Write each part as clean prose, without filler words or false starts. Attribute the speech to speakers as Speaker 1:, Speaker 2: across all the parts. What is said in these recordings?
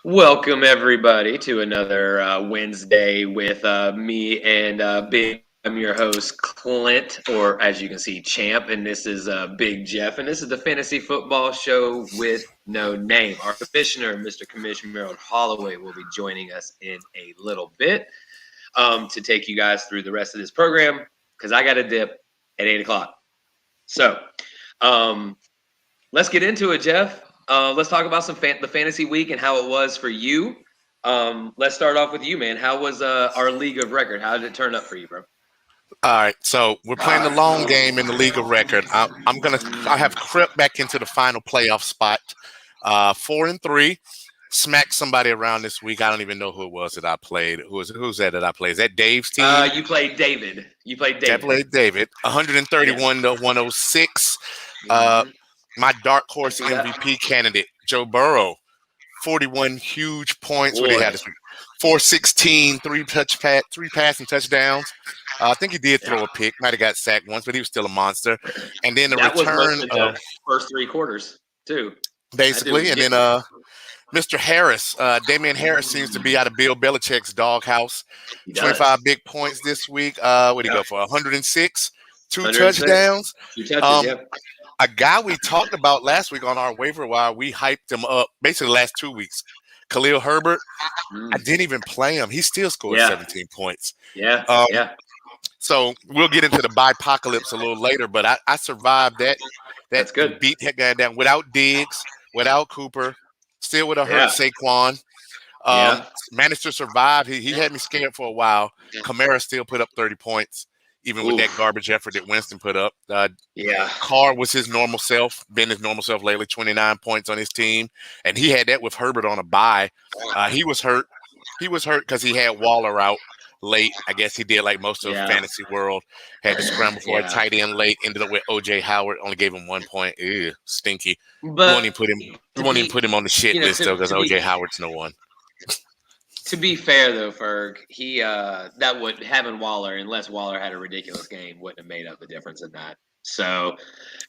Speaker 1: Welcome everybody to another Wednesday with me and Big. I'm your host Clint, or as you can see, Champ, and this is Big Jeff, and this is the Fantasy Football Show with no name. Our commissioner, Mr. Commissioner Holloway, will be joining us in a little bit to take you guys through the rest of this program because I got a dip at 8 o'clock. So let's get into it, Jeff. Let's talk about the fantasy week and how it was for you. Let's start off with you, man. How was our league of record? How did it turn up for you, bro?
Speaker 2: All right, so we're playing the long game in the league of record. I have crept back into the final playoff spot, 4-3. Smacked somebody around this week. I don't even know who it was that I played. Who's that I played? Is that Dave's team?
Speaker 1: You played David.
Speaker 2: I played David. 131 to 106. My dark horse MVP candidate, Joe Burrow, 41 huge points. What he had this week? 416, three passing touchdowns. I think he did throw a pick. Might have got sacked once, but he was still a monster. And then the return
Speaker 1: was the first three quarters too,
Speaker 2: basically. And then Mr. Harris, Damian Harris seems to be out of Bill Belichick's doghouse. 25 big points this week. What did he go for? 106, two touchdowns. A guy we talked about last week on our waiver wire, we hyped him up basically the last 2 weeks. Khalil Herbert, I didn't even play him. He still scored 17 points. So we'll get into the bye-pocalypse a little later, but I survived that.
Speaker 1: That's good.
Speaker 2: Beat that guy down without Diggs, without Cooper, still with a hurt Saquon. Managed to survive. He had me scared for a while. Kamara still put up 30 points, even with that garbage effort that Winston put up. Carr was his normal self, been his normal self lately, 29 points on his team. And he had that with Herbert on a bye. He was hurt. He was hurt because he had Waller out late. I guess he did like most of the fantasy world. Had to scramble for a tight end late. Ended up with O.J. Howard. Only gave him 1 point. Ew, stinky. We won't even put him on the shit list, though, because O.J. Howard's no one.
Speaker 1: To be fair, though, Ferg, he that would having Waller, unless Waller had a ridiculous game, wouldn't have made up the difference in that. So,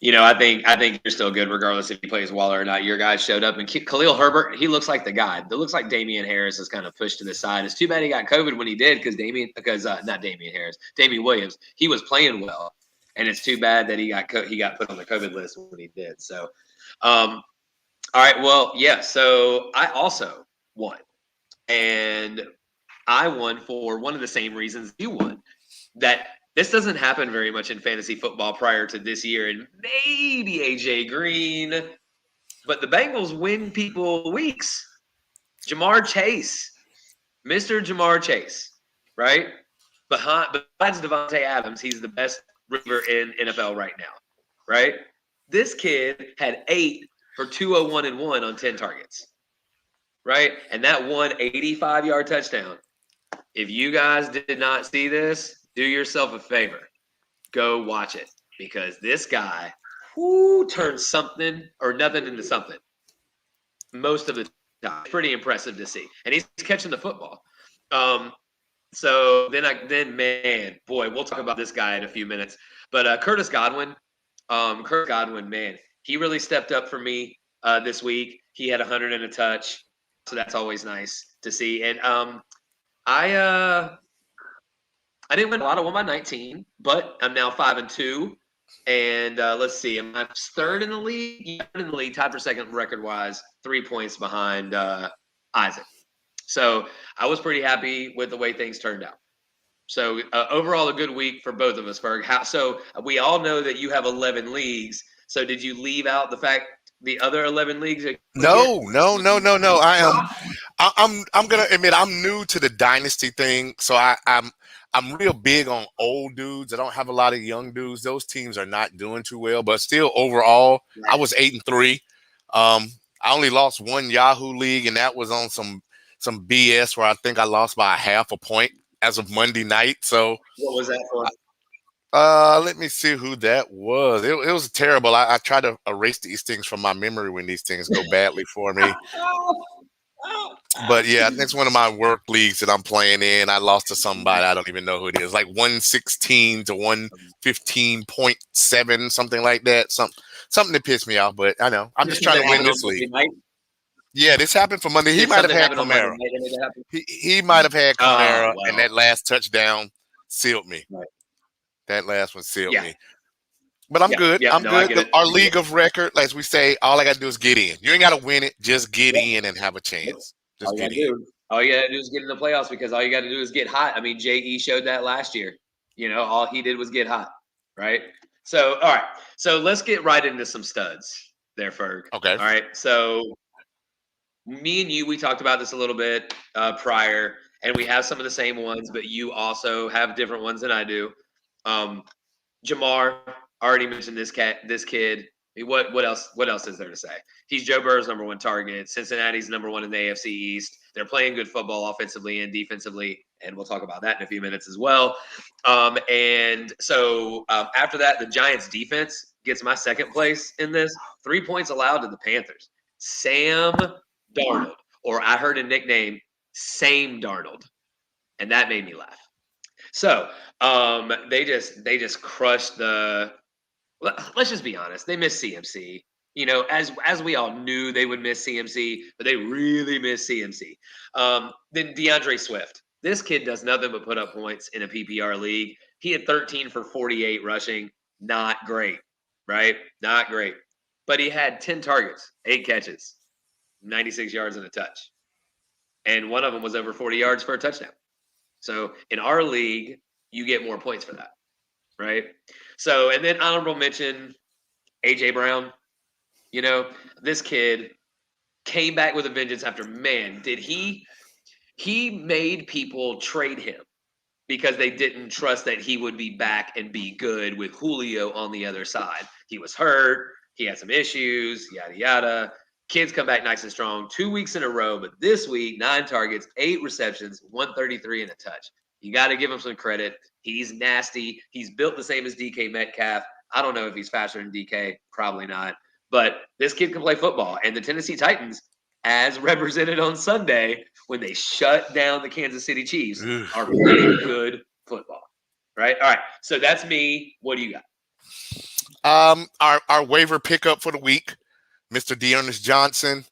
Speaker 1: I think you're still good regardless if he plays Waller or not. Your guy showed up, and Khalil Herbert, he looks like the guy. It looks like Damian Harris is kind of pushed to the side. It's too bad he got COVID when he did, because not Damian Harris, Damian Williams, he was playing well, and it's too bad that he got put on the COVID list when he did. So, all right, well, yeah. So I also won. And I won for one of the same reasons you won. That this doesn't happen very much in fantasy football prior to this year, and maybe AJ Green, but the Bengals win people weeks. Jamar Chase, Mr. Jamar Chase, right? Besides Devonte Adams, he's the best receiver in NFL right now, right? This kid had 8 for 201 and 1 on 10 targets. Right? And that one 85-yard touchdown. If you guys did not see this, do yourself a favor. Go watch it. Because this guy turns something or nothing into something. Most of the time. Pretty impressive to see. And he's catching the football. So man, boy, we'll talk about this guy in a few minutes. But Curtis Godwin, man, he really stepped up for me this week. He had 100 and a touch. So that's always nice to see. And I didn't win a lot. I won by 19, but I'm now 5-2. And let's see, am I third in the league? Yeah, in the league, tied for second record-wise, 3 points behind Isaac. So I was pretty happy with the way things turned out. So overall, a good week for both of us, Ferg. So we all know that you have 11 leagues. So did you leave out the fact the other 11 leagues?
Speaker 2: No. I'm gonna admit I'm new to the dynasty thing, so I'm real big on old dudes. I don't have a lot of young dudes. Those teams are not doing too well, but still overall, I was 8-3. I only lost one Yahoo league, and that was on some BS where I think I lost by 0.5 point as of Monday night. So
Speaker 1: what was that for?
Speaker 2: Let me see who that was. It was terrible. I try to erase these things from my memory when these things go badly for me. But yeah, that's one of my work leagues that I'm playing in. I lost to somebody. I don't even know who it is. Like 116 to 115.7, something like that. Something that pissed me off. But I know I'm just trying to win this league. Yeah, this happened for Monday. He might have had Kamara. He might have had Kamara, and that last touchdown sealed me.
Speaker 1: Right.
Speaker 2: That last one sealed me. But I'm good. I'm good. Our league of record, as we say, all I got to do is get in. You ain't got to win it. Just get in and have a chance. Just get in.
Speaker 1: All you got to do is get in the playoffs because all you got to do is get hot. I mean, J.E. showed that last year. You know, all he did was get hot, right? So, all right. So let's get right into some studs there, Ferg.
Speaker 2: Okay.
Speaker 1: All right. So me and you, we talked about this a little bit prior, and we have some of the same ones, but you also have different ones than I do. Jamar, already mentioned this kid. What else is there to say? He's Joe Burrow's number one target. Cincinnati's number one in the AFC East. They're playing good football offensively and defensively, and we'll talk about that in a few minutes as well. And so after that, the Giants' defense gets my second place in this. 3 points allowed to the Panthers. Sam Darnold, or I heard a nickname, Same Darnold, and that made me laugh. So they just crushed the. Let's just be honest. They missed CMC. You know, as we all knew they would miss CMC, but they really missed CMC. Then Deandre Swift. This kid does nothing but put up points in a PPR league. He had 13 for 48 rushing. Not great, right? Not great. But he had 10 targets, 8 catches, 96 yards and a touch. And one of them was over 40 yards for a touchdown. So in our league, you get more points for that, right? So, and then honorable mention, A.J. Brown. You know, this kid came back with a vengeance after, man, did he made people trade him because they didn't trust that he would be back and be good with Julio on the other side. He was hurt. He had some issues, yada, yada. Kids come back nice and strong 2 weeks in a row, but this week, 9 targets, 8 receptions, 133 and a touch. You got to give him some credit. He's nasty. He's built the same as DK Metcalf. I don't know if he's faster than DK. Probably not. But this kid can play football. And the Tennessee Titans, as represented on Sunday, when they shut down the Kansas City Chiefs, are playing good football. Right? All right. So that's me. What do you
Speaker 2: got? Our waiver pickup for the week, Mr. Deonis Johnson.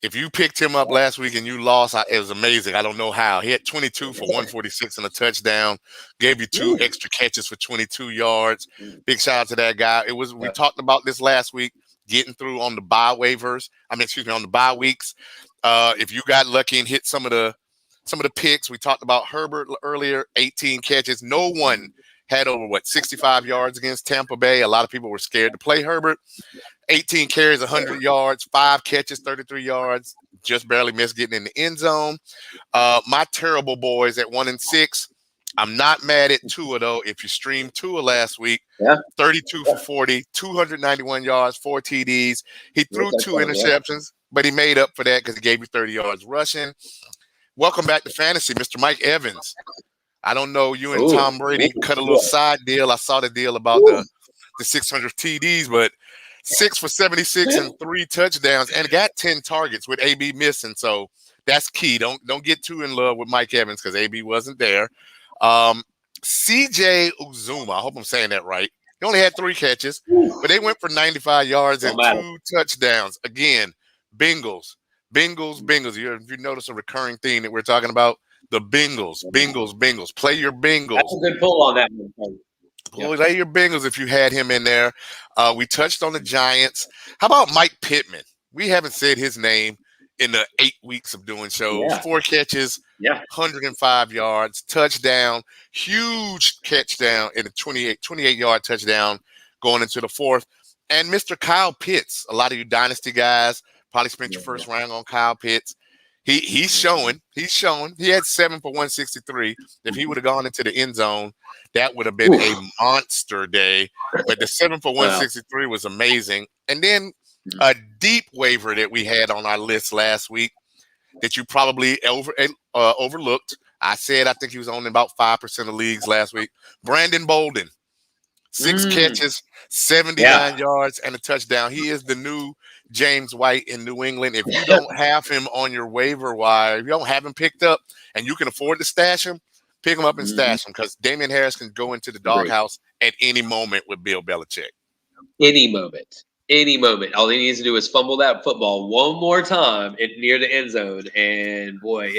Speaker 2: If you picked him up last week and you lost, it was amazing. I don't know how. He had 22 for 146 and a touchdown. Gave you 2 extra catches for 22 yards. Big shout out to that guy. We talked about this last week, getting through on the bye waivers. on the bye weeks. If you got lucky and hit some of the picks, we talked about Herbert earlier, 18 catches. No one had over 65 yards against Tampa Bay. A lot of people were scared to play Herbert. 18 carries, 100 yards, 5 catches, 33 yards, just barely missed getting in the end zone. My terrible boys at 1-6. I'm not mad at Tua, though. If you streamed Tua last week, 32 for 40, 291 yards, 4 TDs. He threw 2 interceptions, but he made up for that because he gave you 30 yards rushing. Welcome back to fantasy, Mr. Mike Evans. I don't know, you and Tom Brady cut a little side deal. I saw the deal about the 600 TDs, but 6 for 76 and 3 touchdowns, and got 10 targets with AB missing. So that's key. Don't get too in love with Mike Evans because AB wasn't there. CJ Uzuma, I hope I'm saying that right. He only had 3 catches, but they went for 95 yards and 2 touchdowns. Again, Bengals. You notice a recurring theme that we're talking about. The Bengals. Play your Bengals.
Speaker 1: That's a good pull on that one.
Speaker 2: Play your Bengals if you had him in there. We touched on the Giants. How about Mike Pittman? We haven't said his name in the 8 weeks of doing shows. 4 catches, 105 yards, touchdown, huge touchdown in a 28-yard touchdown going into the 4th. And Mr. Kyle Pitts, a lot of you Dynasty guys probably spent your first round on Kyle Pitts. He's showing. He had 7 for 163. If he would have gone into the end zone, that would have been a monster day. But the 7 for 163 was amazing. And then a deep waiver that we had on our list last week that you probably overlooked. I think he was on about 5% of leagues last week. Brandon Bolden, 6 catches, 79 yards, and a touchdown. He is the new James White in New England. If you don't have him on your waiver wire, if you don't have him picked up and you can afford to stash him, pick him up and stash him because Damian Harris can go into the doghouse at any moment with Bill Belichick.
Speaker 1: Any moment. any moment. All he needs to do is fumble that football one more time near the end zone, and boy,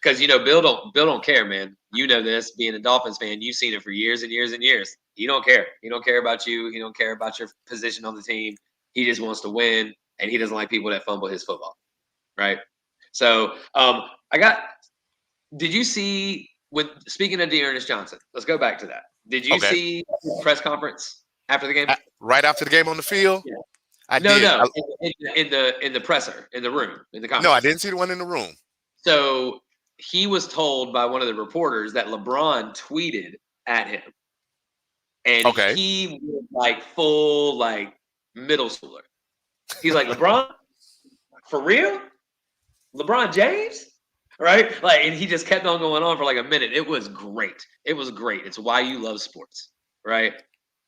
Speaker 1: because Bill don't care, man. You know this, being a Dolphins fan, you've seen it for years and years and years. He don't care. He don't care about you. He don't care about your position on the team. He just wants to win, and he doesn't like people that fumble his football, right? So, did you see, speaking of Dearness Johnson, let's go back to that. Did you see the press conference after the game?
Speaker 2: Right after the game on the field?
Speaker 1: Yeah.
Speaker 2: I did.
Speaker 1: No, in the presser, in the room, in the conference.
Speaker 2: No, I didn't see the one in the room.
Speaker 1: So he was told by one of the reporters that LeBron tweeted at him. And he was full middle schooler. He's like, LeBron? For real? LeBron James? Right? And he just kept on going on for a minute. It was great. It was great. It's why you love sports, right?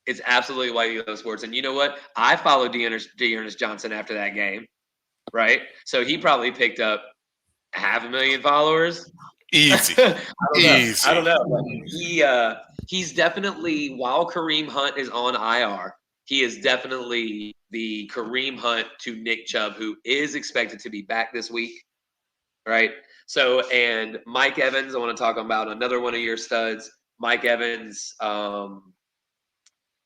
Speaker 1: It's absolutely why you love sports. And you know what? I followed Dearness Johnson after that game, right? So he probably picked up 500,000 followers.
Speaker 2: Easy.
Speaker 1: I don't know. He's definitely, while Kareem Hunt is on IR, he is definitely the Kareem Hunt to Nick Chubb, who is expected to be back this week, right? So, and Mike Evans, I want to talk about another one of your studs. Mike Evans,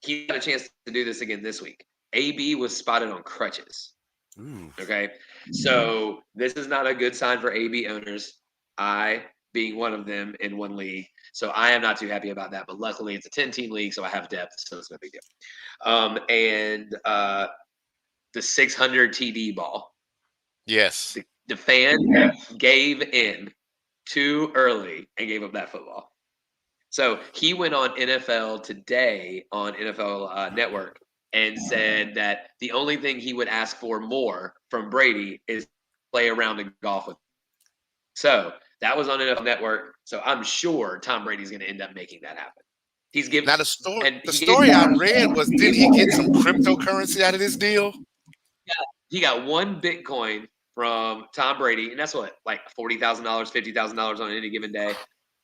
Speaker 1: he had a chance to do this again this week. AB was spotted on crutches. Okay. So this is not a good sign for AB owners. I being one of them in one league. So I am not too happy about that. But luckily it's a 10-team league, so I have depth, so it's no big deal. And the 600 TD ball.
Speaker 2: Yes.
Speaker 1: The fan gave in too early and gave up that football. So he went on NFL Today on NFL Network and said that the only thing he would ask for more from Brady is play around and golf with him. So that was on NFL Network. So I'm sure Tom Brady's going to end up making that happen. He's giving
Speaker 2: now the story I read was, did he get some cryptocurrency out of this deal?
Speaker 1: Yeah, he got one Bitcoin from Tom Brady, and that's what, $40,000, $50,000 on any given day,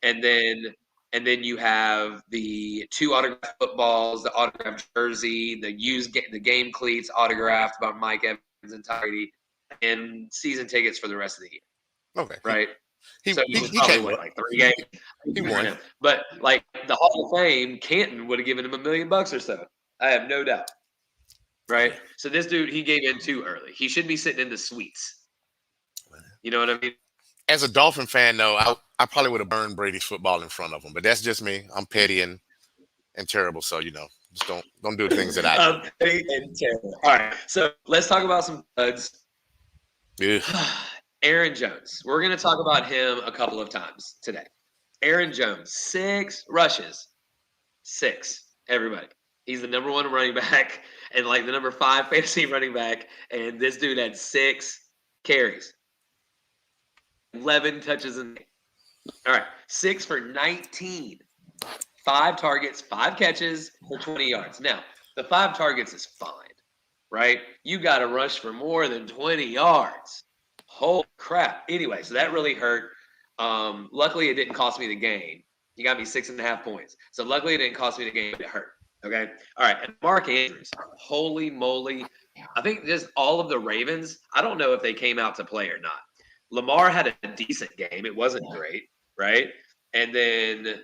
Speaker 1: and then you have the 2 autographed footballs, the autographed jersey, the game cleats autographed by Mike Evans entirety, and season tickets for the rest of the year.
Speaker 2: Okay,
Speaker 1: right.
Speaker 2: He
Speaker 1: probably won 3 games.
Speaker 2: He won,
Speaker 1: but the Hall of Fame, Canton would have given him $1 million or so. I have no doubt. Right. So this dude, he gave in too early. He should be sitting in the suites. You know what I mean?
Speaker 2: As a Dolphin fan, though, I probably would have burned Brady's football in front of him. But that's just me. I'm petty and terrible. So, just don't do the things that I do.
Speaker 1: I'm petty and terrible. All right. So let's talk about some studs.
Speaker 2: Yeah.
Speaker 1: Aaron Jones. We're going to talk about him a couple of times today. Aaron Jones, 6 rushes. 6. Everybody. He's the number 1 running back and the number 5 fantasy running back. And this dude had 6 carries. 11 touches in. All right. 6 for 19. 5 targets, 5 catches for 20 yards. Now, the 5 targets is fine, right? You got to rush for more than 20 yards. Holy crap. Anyway, so that really hurt. Luckily, it didn't cost me the game. He got me 6.5 points. So luckily, it didn't cost me the game. It hurt. Okay. All right. And Mark Andrews, holy moly. I think just all of the Ravens, I don't know if they came out to play or not. Lamar had a decent game. It wasn't great, right? And then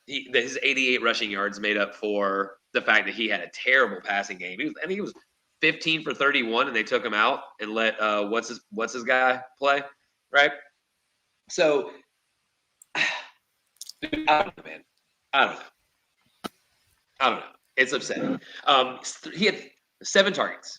Speaker 1: his 88 rushing yards made up for the fact that he had a terrible passing game. He was 15 for 31, and they took him out and let what's his guy play, right? So, dude, I don't know, man. I don't know. It's upsetting. He had 7 targets,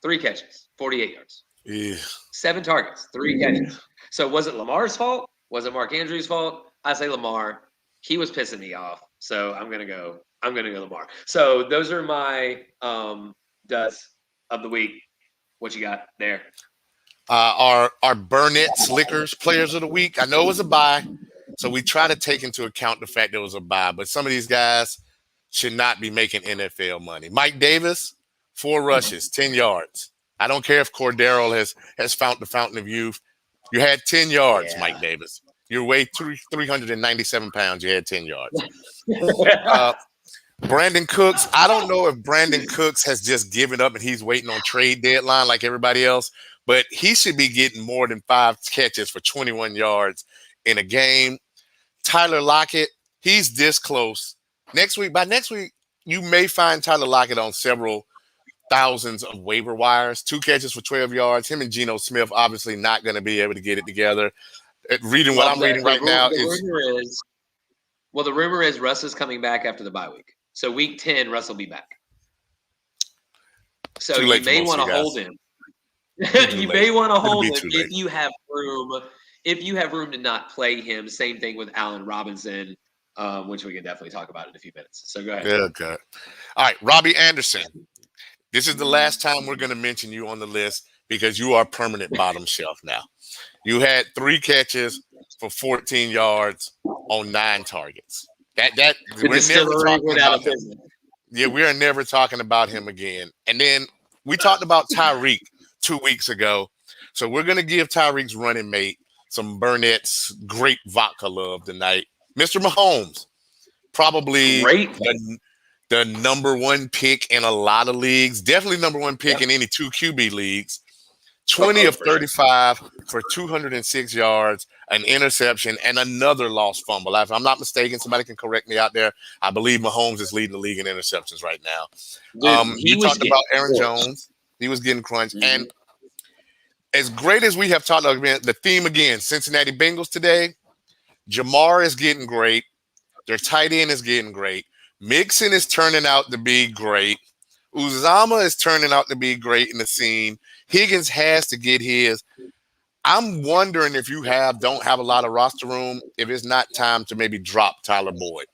Speaker 1: 3 catches, 48 yards.
Speaker 2: Yeah.
Speaker 1: 7 targets, 3 catches. So was it Lamar's fault? Was it Mark Andrews' fault? I say Lamar. He was pissing me off. So I'm gonna go Lamar. So those are my duds of the week. What you got there?
Speaker 2: Our Burnett Slickers players of the week. I know it was a bye, so we try to take into account the fact there was a bye, but some of these guys should not be making NFL money. Mike Davis, 4 rushes, 10 yards. I don't care if Cordero has found the fountain of youth. You had 10 yards, Mike Davis. You weighed 397 pounds. You had 10 yards. Brandon Cooks, I don't know if Brandon Cooks has just given up and he's waiting on trade deadline like everybody else, but he should be getting more than 5 catches for 21 yards in a game. Tyler Lockett, he's this close. By next week, you may find Tyler Lockett on several thousands of waiver wires. 2 catches for 12 yards. Him and Geno Smith obviously not going to be able to get it together. Reading what I'm reading right now is
Speaker 1: the rumor is Russ is coming back after the bye week. So week 10, Russ will be back. So you may want to hold him. You may want to hold him if you have room. If you have room to not play him. Same thing with Allen Robinson, which we can definitely talk about in a few minutes. So go ahead.
Speaker 2: Okay. All right, Robbie Anderson. This is the last time we're going to mention you on the list because you are permanent bottom shelf now. You had 3 catches for 14 yards on 9 targets. We're never talking about him. Yeah, we are never talking about him again. And then we talked about Tyreek 2 weeks ago. So we're going to give Tyreek's running mate some Burnett's great vodka love tonight. Mr. Mahomes, probably the number 1 pick in a lot of leagues. Definitely number 1 pick in any 2 QB leagues. 20 of 35 for 206 yards, an interception, and another lost fumble. If I'm not mistaken, somebody can correct me out there. I believe Mahomes is leading the league in interceptions right now. You talked about Aaron Jones. He was getting crunched. Mm-hmm. And as great as we have talked about, the theme again, Cincinnati Bengals today, Jamar is getting great. Their tight end is getting great. Mixon is turning out to be great. Uzama is turning out to be great in the scene. Higgins has to get his. I'm wondering if you don't have a lot of roster room, if it's not time to maybe drop Tyler Boyd.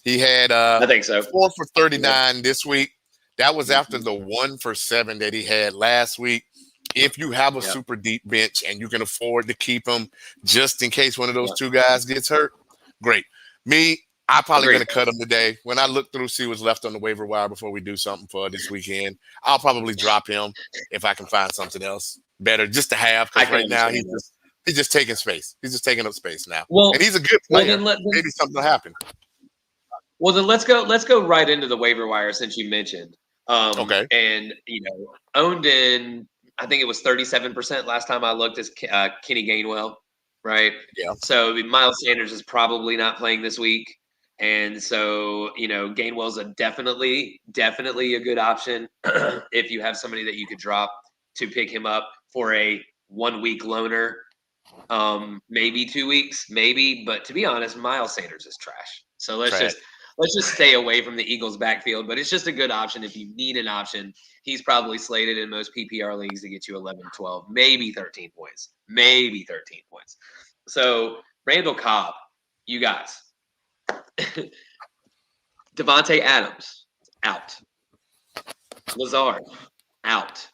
Speaker 2: He had
Speaker 1: I think so.
Speaker 2: 4 for 39 this week. That was after the 1 for 7 that he had last week. If you have a super deep bench and you can afford to keep him just in case one of those 2 guys gets hurt, great. I'm probably going to cut him today. When I look through, see what's left on the waiver wire before we do something for this weekend, I'll probably drop him if I can find something else better just to have. Because right now he's just taking space. He's just taking up space now. And he's a good player. Maybe something will happen.
Speaker 1: Well, then let's go right into the waiver wire since you mentioned.
Speaker 2: Okay.
Speaker 1: And owned in, I think it was 37% last time I looked, is Kenny Gainwell, right?
Speaker 2: Yeah.
Speaker 1: So Miles Sanders is probably not playing this week. And so, Gainwell's a definitely a good option if you have somebody that you could drop to pick him up for a 1-week loaner, maybe 2 weeks, maybe. But to be honest, Miles Sanders is trash. So let's just stay away from the Eagles' backfield. But it's just a good option if you need an option. He's probably slated in most PPR leagues to get you 11, 12, maybe 13 points. So Randall Cobb, you guys. Devonte Adams, out. Lazard, out.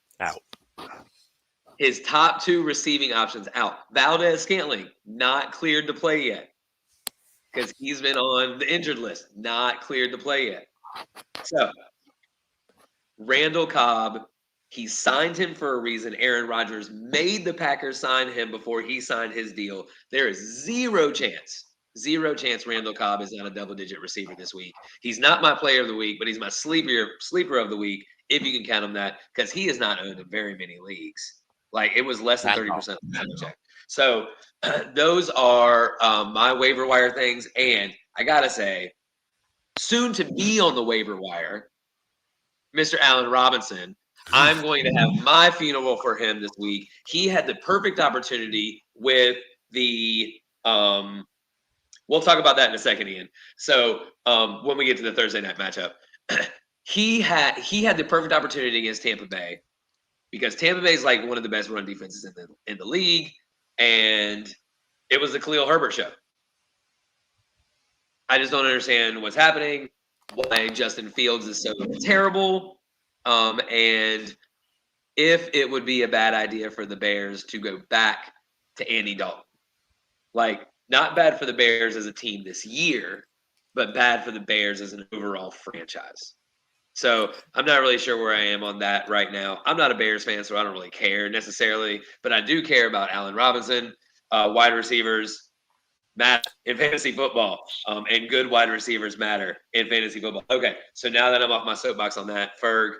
Speaker 1: His top 2 receiving options, out. Valdez-Scantling, not cleared to play yet because he's been on the injured list, not cleared to play yet. So, Randall Cobb, he signed him for a reason. Aaron Rodgers made the Packers sign him before he signed his deal. There is zero chance Randall Cobb is not a double-digit receiver this week. He's not my player of the week, but he's my sleeper of the week, if you can count him that, because he is not owned in very many leagues. Like, it was less than 30% of the check. So those are my waiver wire things. And I got to say, soon to be on the waiver wire, Mr. Allen Robinson, I'm going to have my funeral for him this week. He had the perfect opportunity with the we'll talk about that in a second, Ian. So when we get to the Thursday night matchup, he had the perfect opportunity against Tampa Bay because Tampa Bay is like one of the best run defenses in the league, and it was the Khalil Herbert show. I just don't understand what's happening, why Justin Fields is so terrible, and if it would be a bad idea for the Bears to go back to Andy Dalton. Like, not bad for the Bears as a team this year, but bad for the Bears as an overall franchise. So I'm not really sure where I am on that right now. I'm not a Bears fan, so I don't really care necessarily, but I do care about Allen Robinson, wide receivers. matter in fantasy football, and good wide receivers matter in fantasy football. Okay, so now that I'm off my soapbox on that, Ferg,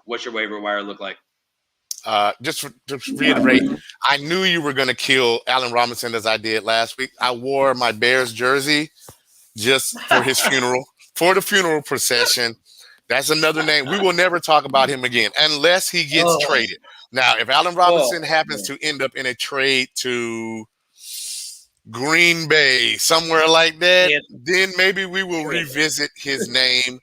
Speaker 1: what's your waiver wire look like?
Speaker 2: Just to reiterate, I knew you were going to kill Allen Robinson as I did last week. I wore my Bears jersey just for his funeral, for the funeral procession. That's another name. We will never talk about him again unless he gets traded. Now, if Allen Robinson happens to end up in a trade to Green Bay, somewhere like that, then maybe we will revisit his name.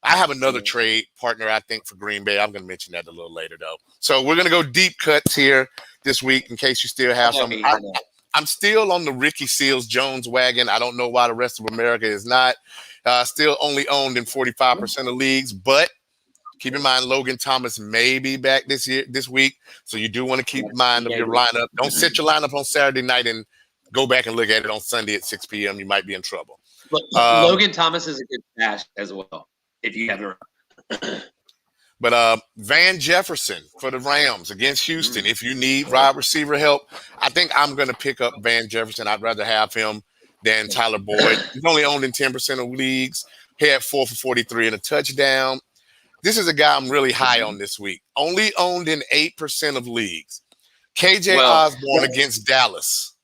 Speaker 2: I have another trade partner, I think, for Green Bay. I'm going to mention that a little later, though. So we're going to go deep cuts here this week in case you still have some. I'm still on the Ricky Seals-Jones wagon. I don't know why the rest of America is not. Still only owned in 45% of leagues, but keep in mind Logan Thomas may be back this week, so you do want to keep in mind of your lineup. Don't set your lineup on Saturday night and go back and look at it on Sunday at 6 p.m. You might be in trouble.
Speaker 1: Logan Thomas is a good stash as well, if you haven't.
Speaker 2: But Van Jefferson for the Rams against Houston. If you need wide receiver help, I think I'm going to pick up Van Jefferson. I'd rather have him than Tyler Boyd. He's only owned in 10% of leagues. He had 4 for 43 and a touchdown. This is a guy I'm really high on this week. Only owned in 8% of leagues. KJ Osborne against Dallas.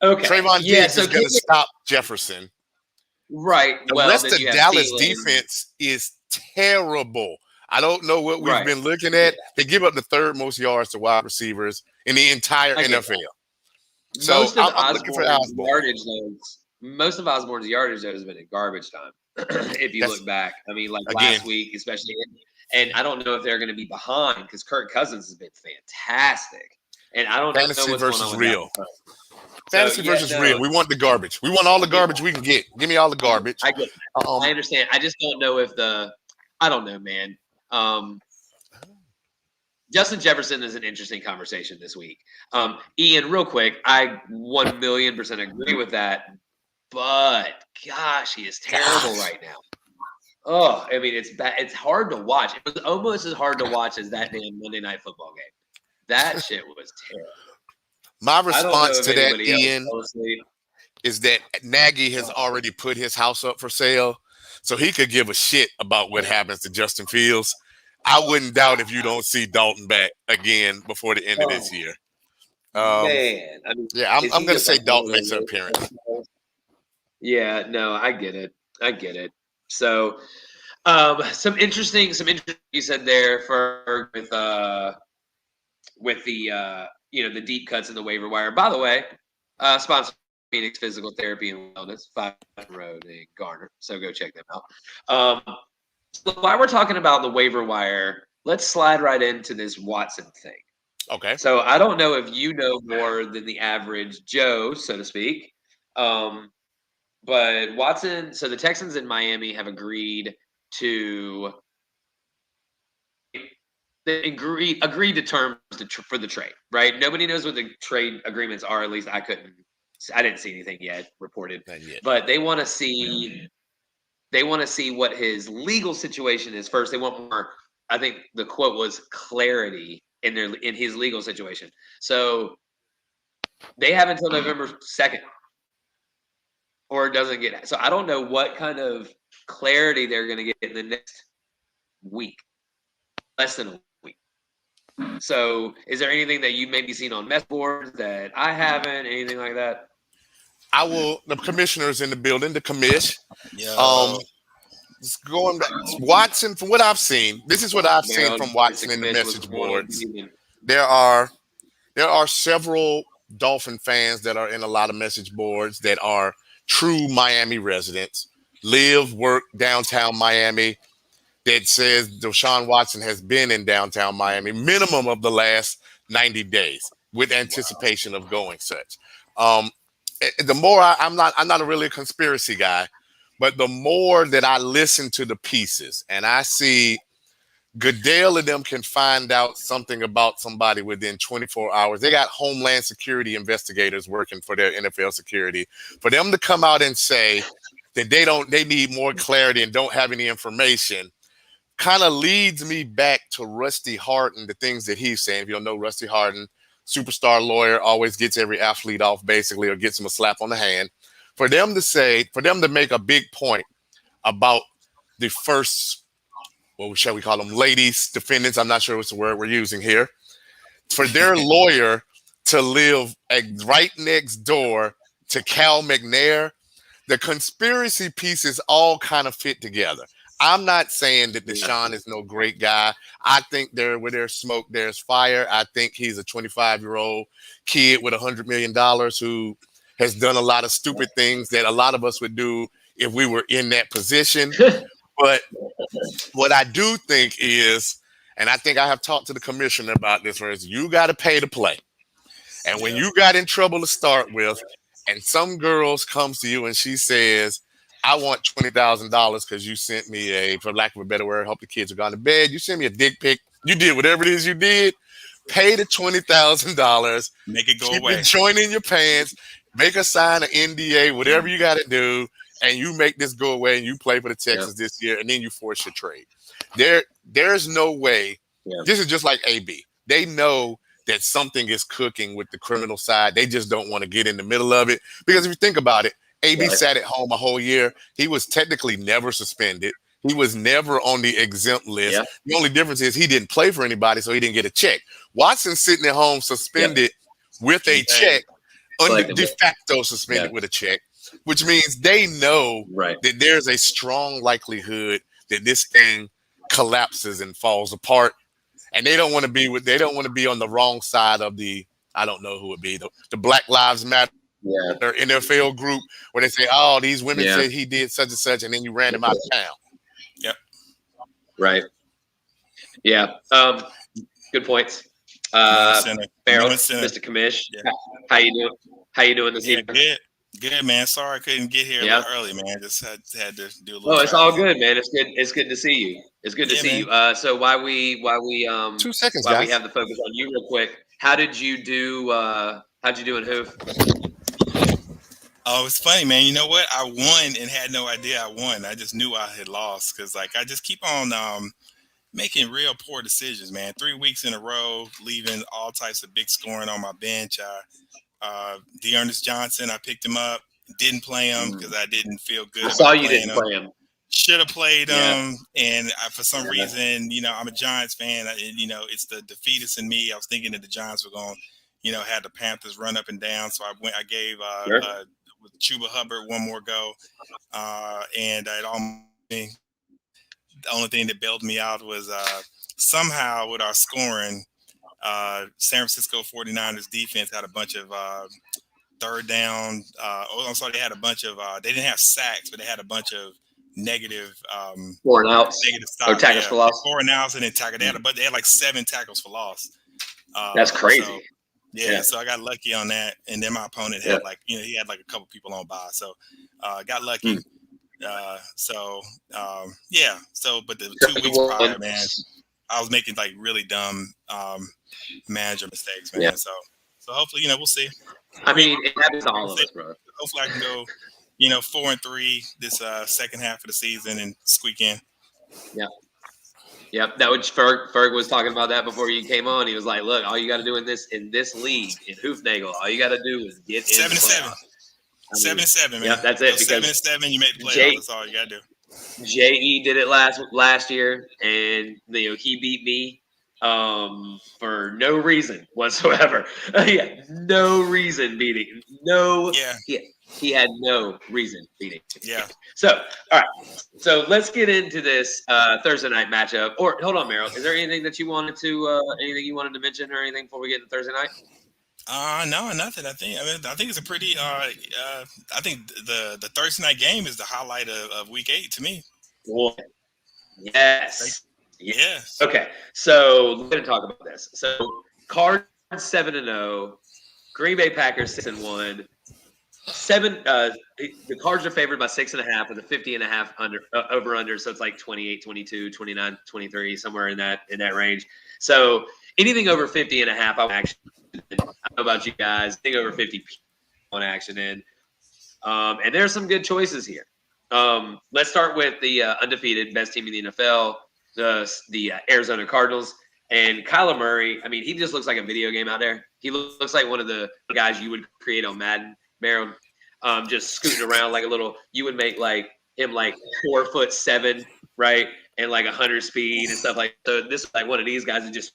Speaker 1: Okay.
Speaker 2: Trayvon Diggs is going to stop Jefferson.
Speaker 1: Right.
Speaker 2: The rest of Dallas defense is terrible. I don't know what we've been looking at. They give up the third most yards to wide receivers in the entire NFL. So I'm looking for Osborne.
Speaker 1: Most of Osborne's yardage though has been in garbage time. If you look back, I mean, like last week, especially, and I don't know if they're going to be behind because Kirk Cousins has been fantastic, and I don't know what's going on
Speaker 2: real. Fantasy versus real. We want the garbage. We want all the garbage we can get. Give me all the garbage.
Speaker 1: I get. I understand. I just don't know if I don't know, man. Justin Jefferson is an interesting conversation this week. Ian, real quick, I 1,000,000% agree with that, but gosh, he is terrible right now. Oh, I mean, it's bad. It's hard to watch. It was almost as hard to watch as that damn Monday Night Football game. That shit was terrible.
Speaker 2: My response to that, Ian, is that Nagy has already put his house up for sale, so he could give a shit about what happens to Justin Fields. I wouldn't doubt if you don't see Dalton back again before the end of this year.
Speaker 1: Man, I mean,
Speaker 2: I'm going to say Dalton makes an appearance.
Speaker 1: Yeah, no, I get it. So, some interesting you said there for with the the deep cuts in the waiver wire. By the way, sponsor Phoenix Physical Therapy and Wellness, 5 Road in Garner. So go check them out. So while we're talking about the waiver wire, let's slide right into this Watson thing.
Speaker 2: Okay.
Speaker 1: So I don't know if you know more than the average Joe, so to speak. But Watson, so the Texans in Miami have agreed to agreed to terms for the trade, right? Nobody knows what the trade agreements are. At least I didn't see anything yet reported.
Speaker 2: Not yet.
Speaker 1: But they want to see what his legal situation is first. They want more. I think the quote was clarity in his legal situation. So they have until November 2nd, or it doesn't get. So I don't know what kind of clarity they're going to get in the next week, less than a week. So is there anything that you maybe seen on mess boards that I haven't, anything like that?
Speaker 2: The commissioner's in the building, the commish. Yeah. Going back, Watson, from what I've seen, this is what I've seen from Watson in the message boards. There are several Dolphin fans that are in a lot of message boards that are true Miami residents, live, work downtown Miami, that says Deshaun Watson has been in downtown Miami minimum of the last 90 days with anticipation of going such. The more I'm not a really conspiracy guy, but the more that I listen to the pieces and I see Goodell and them can find out something about somebody within 24 hours. They got Homeland Security investigators working for their NFL security. For them to come out and say that they need more clarity and don't have any information kind of leads me back to Rusty Hardin, the things that he's saying. If you don't know Rusty Hardin, superstar lawyer, always gets every athlete off basically, or gets them a slap on the hand. For them to make a big point about the first, what shall we call them, ladies defendants, I'm not sure what's the word we're using here, for their lawyer to live right next door to Cal McNair, the conspiracy pieces all kind of fit together. I'm not saying that Deshaun is no great guy. I think where there's smoke, there's fire. I think he's a 25-year-old kid with $100 million who has done a lot of stupid things that a lot of us would do if we were in that position. But what I do think is, and I think I have talked to the commissioner about this, whereas you got to pay to play. And when you got in trouble to start with, and some girls comes to you and she says, I want $20,000 because you sent me for lack of a better word, hope the kids are gone to bed. You sent me a dick pic. You did whatever it is you did. Pay the $20,000.
Speaker 3: Make it go
Speaker 2: keep
Speaker 3: away.
Speaker 2: It joint in your pants. Make her sign an NDA, whatever you got to do. And you make this go away and you play for the Texans this year. And then you force your trade. There's no way. This is just like AB. They know that something is cooking with the criminal side. They just don't want to get in the middle of it. Because if you think about it, AB sat at home a whole year. He was technically never suspended. He was never on the exempt list. The only difference is he didn't play for anybody, so he didn't get a check. Watson's sitting at home suspended with a check, de facto suspended with a check, which means they know that there's a strong likelihood that this thing collapses and falls apart. And they don't want to be on the wrong side of the, I don't know who it be, the Black Lives Matter NFL group where they say, oh, these women said he did such and such, and then you ran him out of town.
Speaker 1: Right. Yeah. Good points. Farrell, Mr. Commish, how you doing? How you doing this evening?
Speaker 3: Good, man. Sorry I couldn't get here a little early, man. Just had to do a little.
Speaker 1: Oh, it's all good, man. It's good. It's good to see you. It's good to see you. So while we
Speaker 2: 2 seconds,
Speaker 1: while
Speaker 2: guys.
Speaker 1: we have the focus on you real quick, how did you do? How'd you do in Hoof?
Speaker 3: Oh, it's funny, man. You know what? I won and had no idea I won. I just knew I had lost because, I just keep on making real poor decisions, man. 3 weeks in a row, leaving all types of big scoring on my bench. Deandre Johnson, I picked him up. Didn't play him because I didn't feel good.
Speaker 1: I saw you didn't play him.
Speaker 3: Should have played him, and for some reason, I'm a Giants fan. It's the defeatist in me. I was thinking that the Giants were going, had the Panthers run up and down. So I gave with Chuba Hubbard one more go, and the only thing that bailed me out was somehow with our scoring, San Francisco 49ers defense had a bunch of third down. They had a bunch of they didn't have sacks, but they had a bunch of negative
Speaker 1: 4 and outs or tackles for loss.
Speaker 3: 4 and outs and then tackle. They had like 7 tackles for loss.
Speaker 1: That's crazy.
Speaker 3: So I got lucky on that, and then my opponent had he had like a couple people on bye, so got lucky. But the 2 weeks prior, man, I was making like really dumb manager mistakes, man. So hopefully, we'll see.
Speaker 1: I mean, it happens to all of us, bro.
Speaker 3: Hopefully, I can go, 4-3 this second half of the season and squeak in.
Speaker 1: Yeah. Yep, that was Ferg was talking about that before you came on. He was like, "Look, all you got to do in this league in Hoofnagel, all you got to do is get
Speaker 3: 7-7, 7-7, man.
Speaker 1: Yeah, that's it.
Speaker 3: 7-7, you made the playoffs. That's all you got to do.
Speaker 1: JE did it last year, and he beat me for no reason whatsoever. No reason beating. He had no reason beating.
Speaker 3: Yeah.
Speaker 1: So, all right. So let's get into this Thursday night matchup. Or hold on, Meryl. Is there anything that you wanted to mention or anything before we get into Thursday night?
Speaker 3: No, nothing. I think it's a pretty. I think the Thursday night game is the highlight of Week 8 to me.
Speaker 1: Well, yes.
Speaker 3: Yes.
Speaker 1: Okay. So we're going to talk about this. So Cards 7-0, Green Bay Packers 6-1. The Cards are favored by 6.5 with a 50.5 over under, so it's like 28, 22, 29, 23, somewhere in that range. So anything over 50.5, I want action in. I don't know about you guys. Anything over 50, I want action in. And there's some good choices here. Let's start with the undefeated best team in the NFL, the Arizona Cardinals. And Kyler Murray, I mean, he just looks like a video game out there. He looks like one of the guys you would create on Madden, Baron, just scooting around like a little. You would make like him like 4'7", right, and like 100 speed and stuff like. So this is like one of these guys that just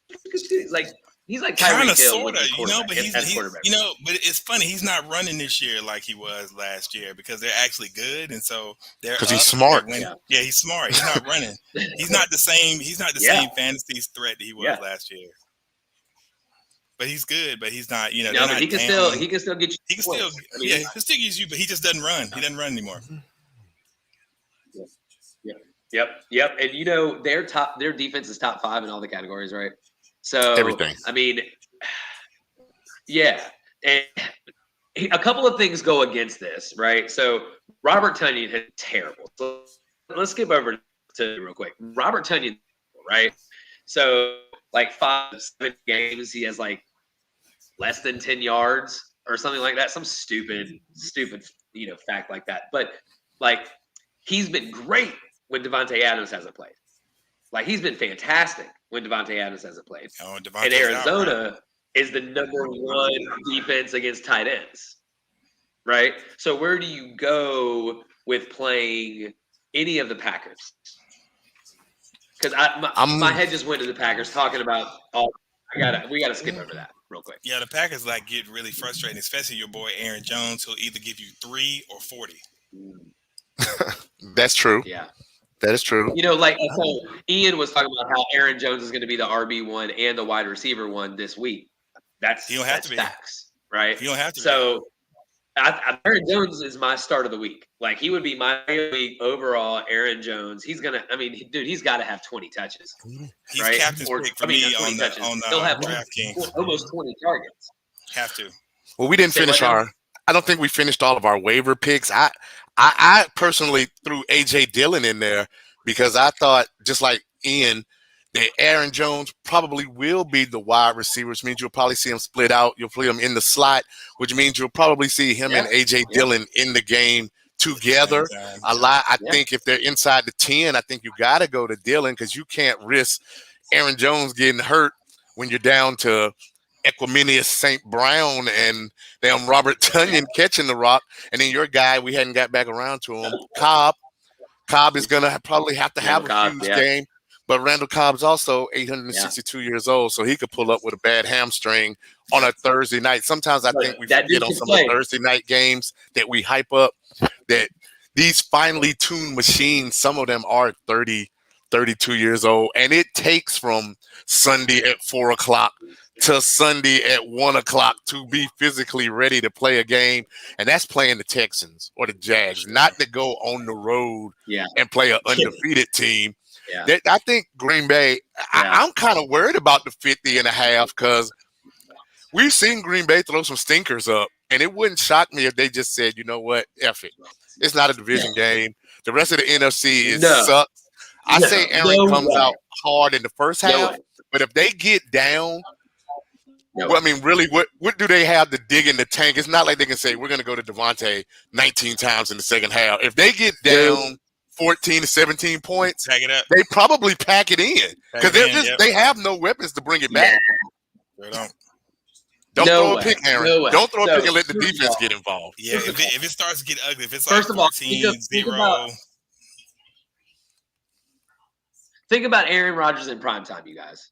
Speaker 1: like. He's like
Speaker 3: kind of
Speaker 1: Hill
Speaker 3: sort of, but he's
Speaker 1: quarterback.
Speaker 3: But it's funny. He's not running this year like he was last year because they're actually good, and so they're
Speaker 2: because he's smart.
Speaker 3: Yeah, he's smart. He's not running. He's not the same. He's not the same fantasy threat that he was last year. But he's good. But he's not.
Speaker 1: No, but he can still get you.
Speaker 3: He can still, he'll still get you, but he just doesn't run. He doesn't run anymore.
Speaker 1: Yep. And their defense is top 5 in all the categories, right? So
Speaker 2: everything.
Speaker 1: I mean, yeah, and a couple of things go against this, right? So Robert Tonyan is terrible. So let's skip over to real quick. Robert Tonyan, right? So like 5-7 games, he has like less than 10 yards or something like that. Some stupid, fact like that. But like he's been great when Devonte Adams hasn't played. Like he's been fantastic when Devonte Adams hasn't played. And Arizona is the number 1 defense against tight ends, right? So where do you go with playing any of the Packers? Because my head just went to the Packers talking about we gotta skip over that real quick.
Speaker 3: Yeah, the Packers like get really frustrating, especially your boy Aaron Jones, who'll either give you 3 or 40.
Speaker 2: That's true.
Speaker 1: Yeah.
Speaker 2: That is true.
Speaker 1: So Ian was talking about how Aaron Jones is going to be the RB1 and the wide receiver 1 this week. That's facts, right?
Speaker 3: You don't have to.
Speaker 1: So Aaron Jones is my start of the week. Like he would be my week overall. Aaron Jones. He's got to have 20 touches.
Speaker 3: He's
Speaker 1: right?
Speaker 3: captain's pick for me on
Speaker 1: He'll have
Speaker 3: DraftKings.
Speaker 1: Almost 20 targets.
Speaker 3: Have to.
Speaker 2: Well, we didn't finish I don't think we finished all of our waiver picks. I personally threw AJ Dillon in there because I thought, just like Ian, that Aaron Jones probably will be the wide receiver, which means you'll probably see him split out. You'll play him in the slot, which means you'll probably see him and AJ Dillon in the game together a lot. I think if they're inside the 10, I think you got to go to Dillon because you can't risk Aaron Jones getting hurt when you're down to Equiminius St. Brown and damn Robert Tonyan catching the rock, and then your guy, we hadn't got back around to him, Cobb is going to probably have to have a huge game, but Randall Cobb's also 862 years old, so he could pull up with a bad hamstring on a Thursday night. Sometimes I think we forget on some of the Thursday night games that we hype up that these finely tuned machines, some of them are 30, 32 years old, and it takes from Sunday at 4 o'clock to Sunday at 1 o'clock to be physically ready to play a game, and that's playing the Texans or the Jags, not to go on the road and play an undefeated team. Yeah. I think Green Bay, I'm kind of worried about the 50.5 because we've seen Green Bay throw some stinkers up, and it wouldn't shock me if they just said, you know what, F it. It's not a division game. The rest of the NFC sucks. I say Aaron comes out hard in the first half, but if they get down, well, I mean, really, what do they have to dig in the tank? It's not like they can say, we're going to go to Devontae 19 times in the second half. If they get down 14 to 17 points, they probably pack it in because they have no weapons to bring it back. Don't throw a pick, Aaron. Don't throw a pick and let the defense get involved.
Speaker 3: Yeah, if it starts to get ugly, if it's like 14-0.
Speaker 1: Think about Aaron Rodgers in primetime, you guys.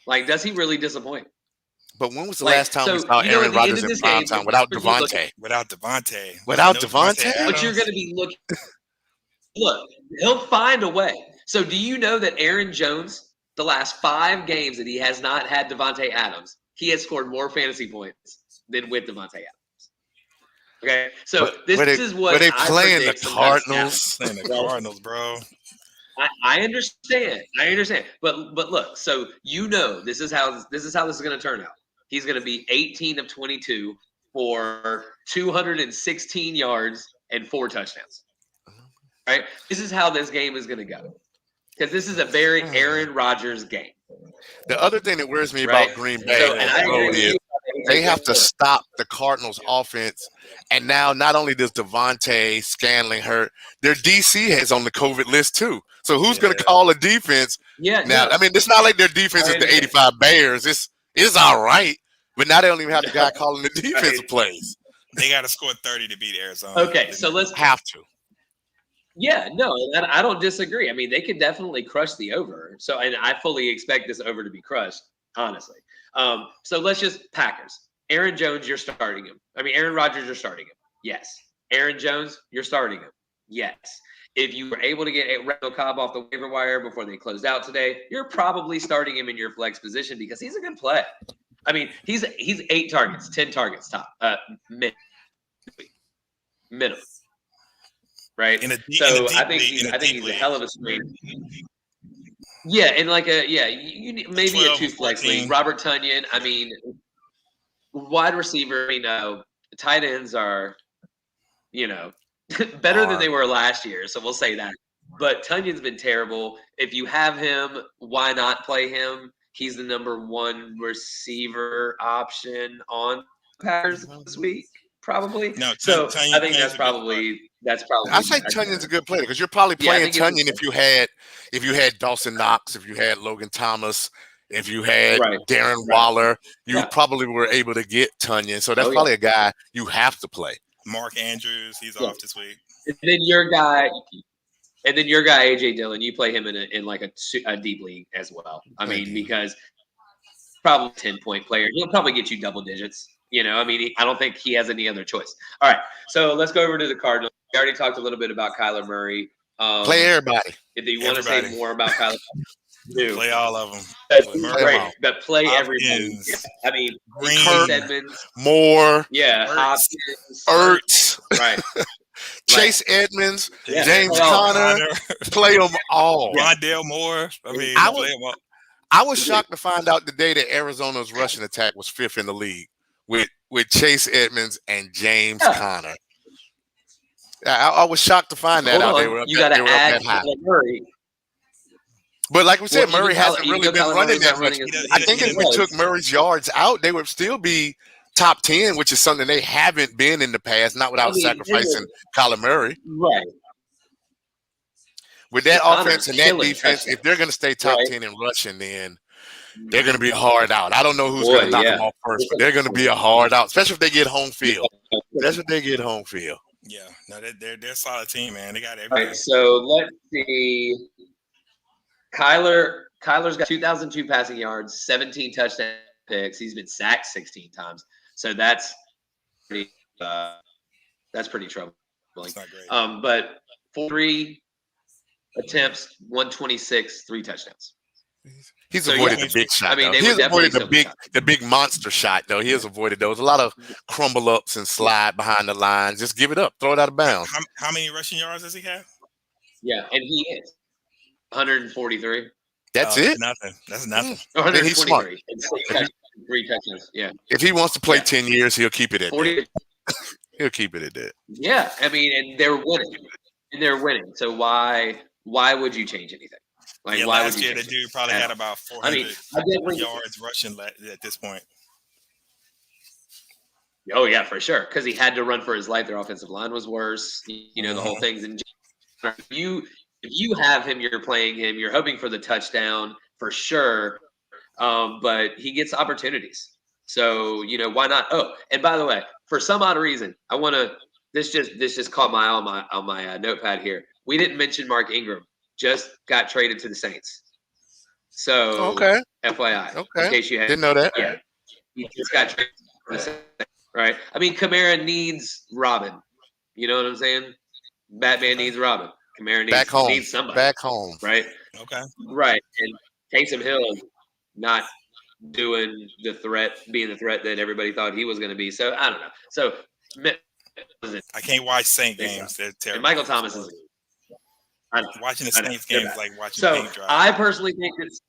Speaker 1: Like, does he really disappoint?
Speaker 2: But when was the last time we saw Aaron Rodgers in primetime without Devontae?
Speaker 3: Without Devontae.
Speaker 1: But you're going to be looking. Look, he'll find a way. So do you know that Aaron Jones, the last 5 games that he has not had Devonte Adams, he has scored more fantasy points than with Devonte Adams. Okay, so this is what
Speaker 2: they playing the Cardinals.
Speaker 3: Playing the Cardinals, bro.
Speaker 1: I understand. But look, so this is how this is going to turn out. He's going to be 18 of 22 for 216 yards and 4 touchdowns. Right? This is how this game is going to go. Because this is a very Aaron Rodgers game.
Speaker 2: The other thing that worries me about Green Bay they have to stop the Cardinals offense. And now not only does Devonte Scanling hurt, their DC has on the COVID list too. So who's going to call a defense?
Speaker 1: Yeah.
Speaker 2: Now,
Speaker 1: No.
Speaker 2: I mean, it's not like their defense is the 85 Bears. It's all right. But now they don't even have the guy calling the defensive plays.
Speaker 3: They got to score 30 to beat Arizona.
Speaker 1: Okay, so let's
Speaker 2: have to.
Speaker 1: Yeah, no, I don't disagree. I mean, they could definitely crush the over. So, and I fully expect this over to be crushed, honestly. So let's just Packers. Aaron Jones, you're starting him. I mean, Aaron Rodgers, you're starting him. Yes. Aaron Jones, you're starting him. Yes. If you were able to get Randall Cobb off the waiver wire before they closed out today, you're probably starting him in your flex position because he's a good play. I mean, he's 8 targets, 10 targets top, minimum. Right. I think he's a hell of a screen. Yeah, and you need maybe a 2 flex league. Robert Tonyan. I mean, wide receiver. Tight ends are, better than they were last year. So we'll say that. But Tunyan's been terrible. If you have him, why not play him? He's the number 1 receiver option on Packers this week, probably. No, so I think that's probably. I
Speaker 2: say Tunyan's a good player because you're probably playing Tonyan if you had Dawson Knox, if you had Logan Thomas, if you had Darren Waller, you probably were able to get Tonyan. So that's probably a guy you have to play.
Speaker 3: Mark Andrews, he's off this week.
Speaker 1: And then your guy AJ Dillon, you play him in like a deep league as well. I mean, because probably 10-point player, he'll probably get you double digits. I don't think he has any other choice. All right, so let's go over to the Cardinals. We already talked a little bit about Kyler Murray.
Speaker 2: Play everybody.
Speaker 1: If you want to say more about Kyler Murray,
Speaker 3: play all of them.
Speaker 1: Right, but play everybody. I mean,
Speaker 2: Green,
Speaker 1: Edmonds,
Speaker 2: Moore,
Speaker 1: Hopkins,
Speaker 2: Ertz,
Speaker 1: right.
Speaker 2: Chase Edmonds, James Conner, play them all.
Speaker 3: Rondale Moore. Play them all.
Speaker 2: I was shocked to find out today that Arizona's rushing attack was 5th in the league with Chase Edmonds and James Conner. I was shocked to find that out. They were up that high. Murray. But like we said, Murray hasn't really been running that much. I think if we took Murray's yards out, they would still be top 10, which is something they haven't been in the past, not without sacrificing Kyler Murray.
Speaker 1: Right.
Speaker 2: With that offense and that defense, if they're going to stay top 10 in rushing, then they're going to be hard out. I don't know who's going to knock them off first, but they're going to be a hard out, especially if they get home field. That's what they get home field.
Speaker 3: Yeah, no, they're a solid team, man. They got everything.
Speaker 1: All right, so let's see. Kyler's got 2,002 passing yards, 17 touchdown picks. He's been sacked 16 times. So that's pretty troubling.
Speaker 3: That's not great.
Speaker 1: But 3 attempts, 126, 3 touchdowns.
Speaker 2: He's avoided the big shot. I mean, he's avoided the big monster shot, though. He has avoided those. A lot of crumble ups and slide behind the lines. Just give it up. Throw it out of bounds.
Speaker 3: How many rushing yards does he have?
Speaker 1: Yeah, and he is 143.
Speaker 2: That's it?
Speaker 3: Nothing. That's nothing.
Speaker 1: 123.
Speaker 2: He's smart.
Speaker 1: 3 touchdowns. Yeah.
Speaker 2: If he wants to play 10 years, he'll keep it at
Speaker 1: 40.
Speaker 2: that. He'll keep it at that.
Speaker 1: Yeah, I mean, and they're winning. So why would you change anything? Like, why
Speaker 3: last year the dude probably had about 400 yards rushing at this point.
Speaker 1: Oh yeah, for sure, because he had to run for his life. Their offensive line was worse. The whole thing's in. If you have him, you're playing him. You're hoping for the touchdown for sure, but he gets opportunities. So why not? Oh, and by the way, for some odd reason, I want to. This just caught my eye on my notepad here. We didn't mention Mark Ingram. Just got traded to the Saints. So, FYI.
Speaker 2: Okay.
Speaker 1: In case you
Speaker 2: didn't know that.
Speaker 1: Yeah. He just got traded to the Saints, right? I mean, Kamara needs Robin. You know what I'm saying? Batman needs Robin. Kamara needs somebody.
Speaker 2: Back home.
Speaker 1: Right?
Speaker 3: Okay.
Speaker 1: Right. And Taysom Hill not being the threat that everybody thought he was going to be. So, I don't know. So,
Speaker 3: I can't watch Saint games. They're terrible.
Speaker 1: And Michael Thomas is
Speaker 3: watching the Saints game is like watching paint dry.
Speaker 1: I personally think it's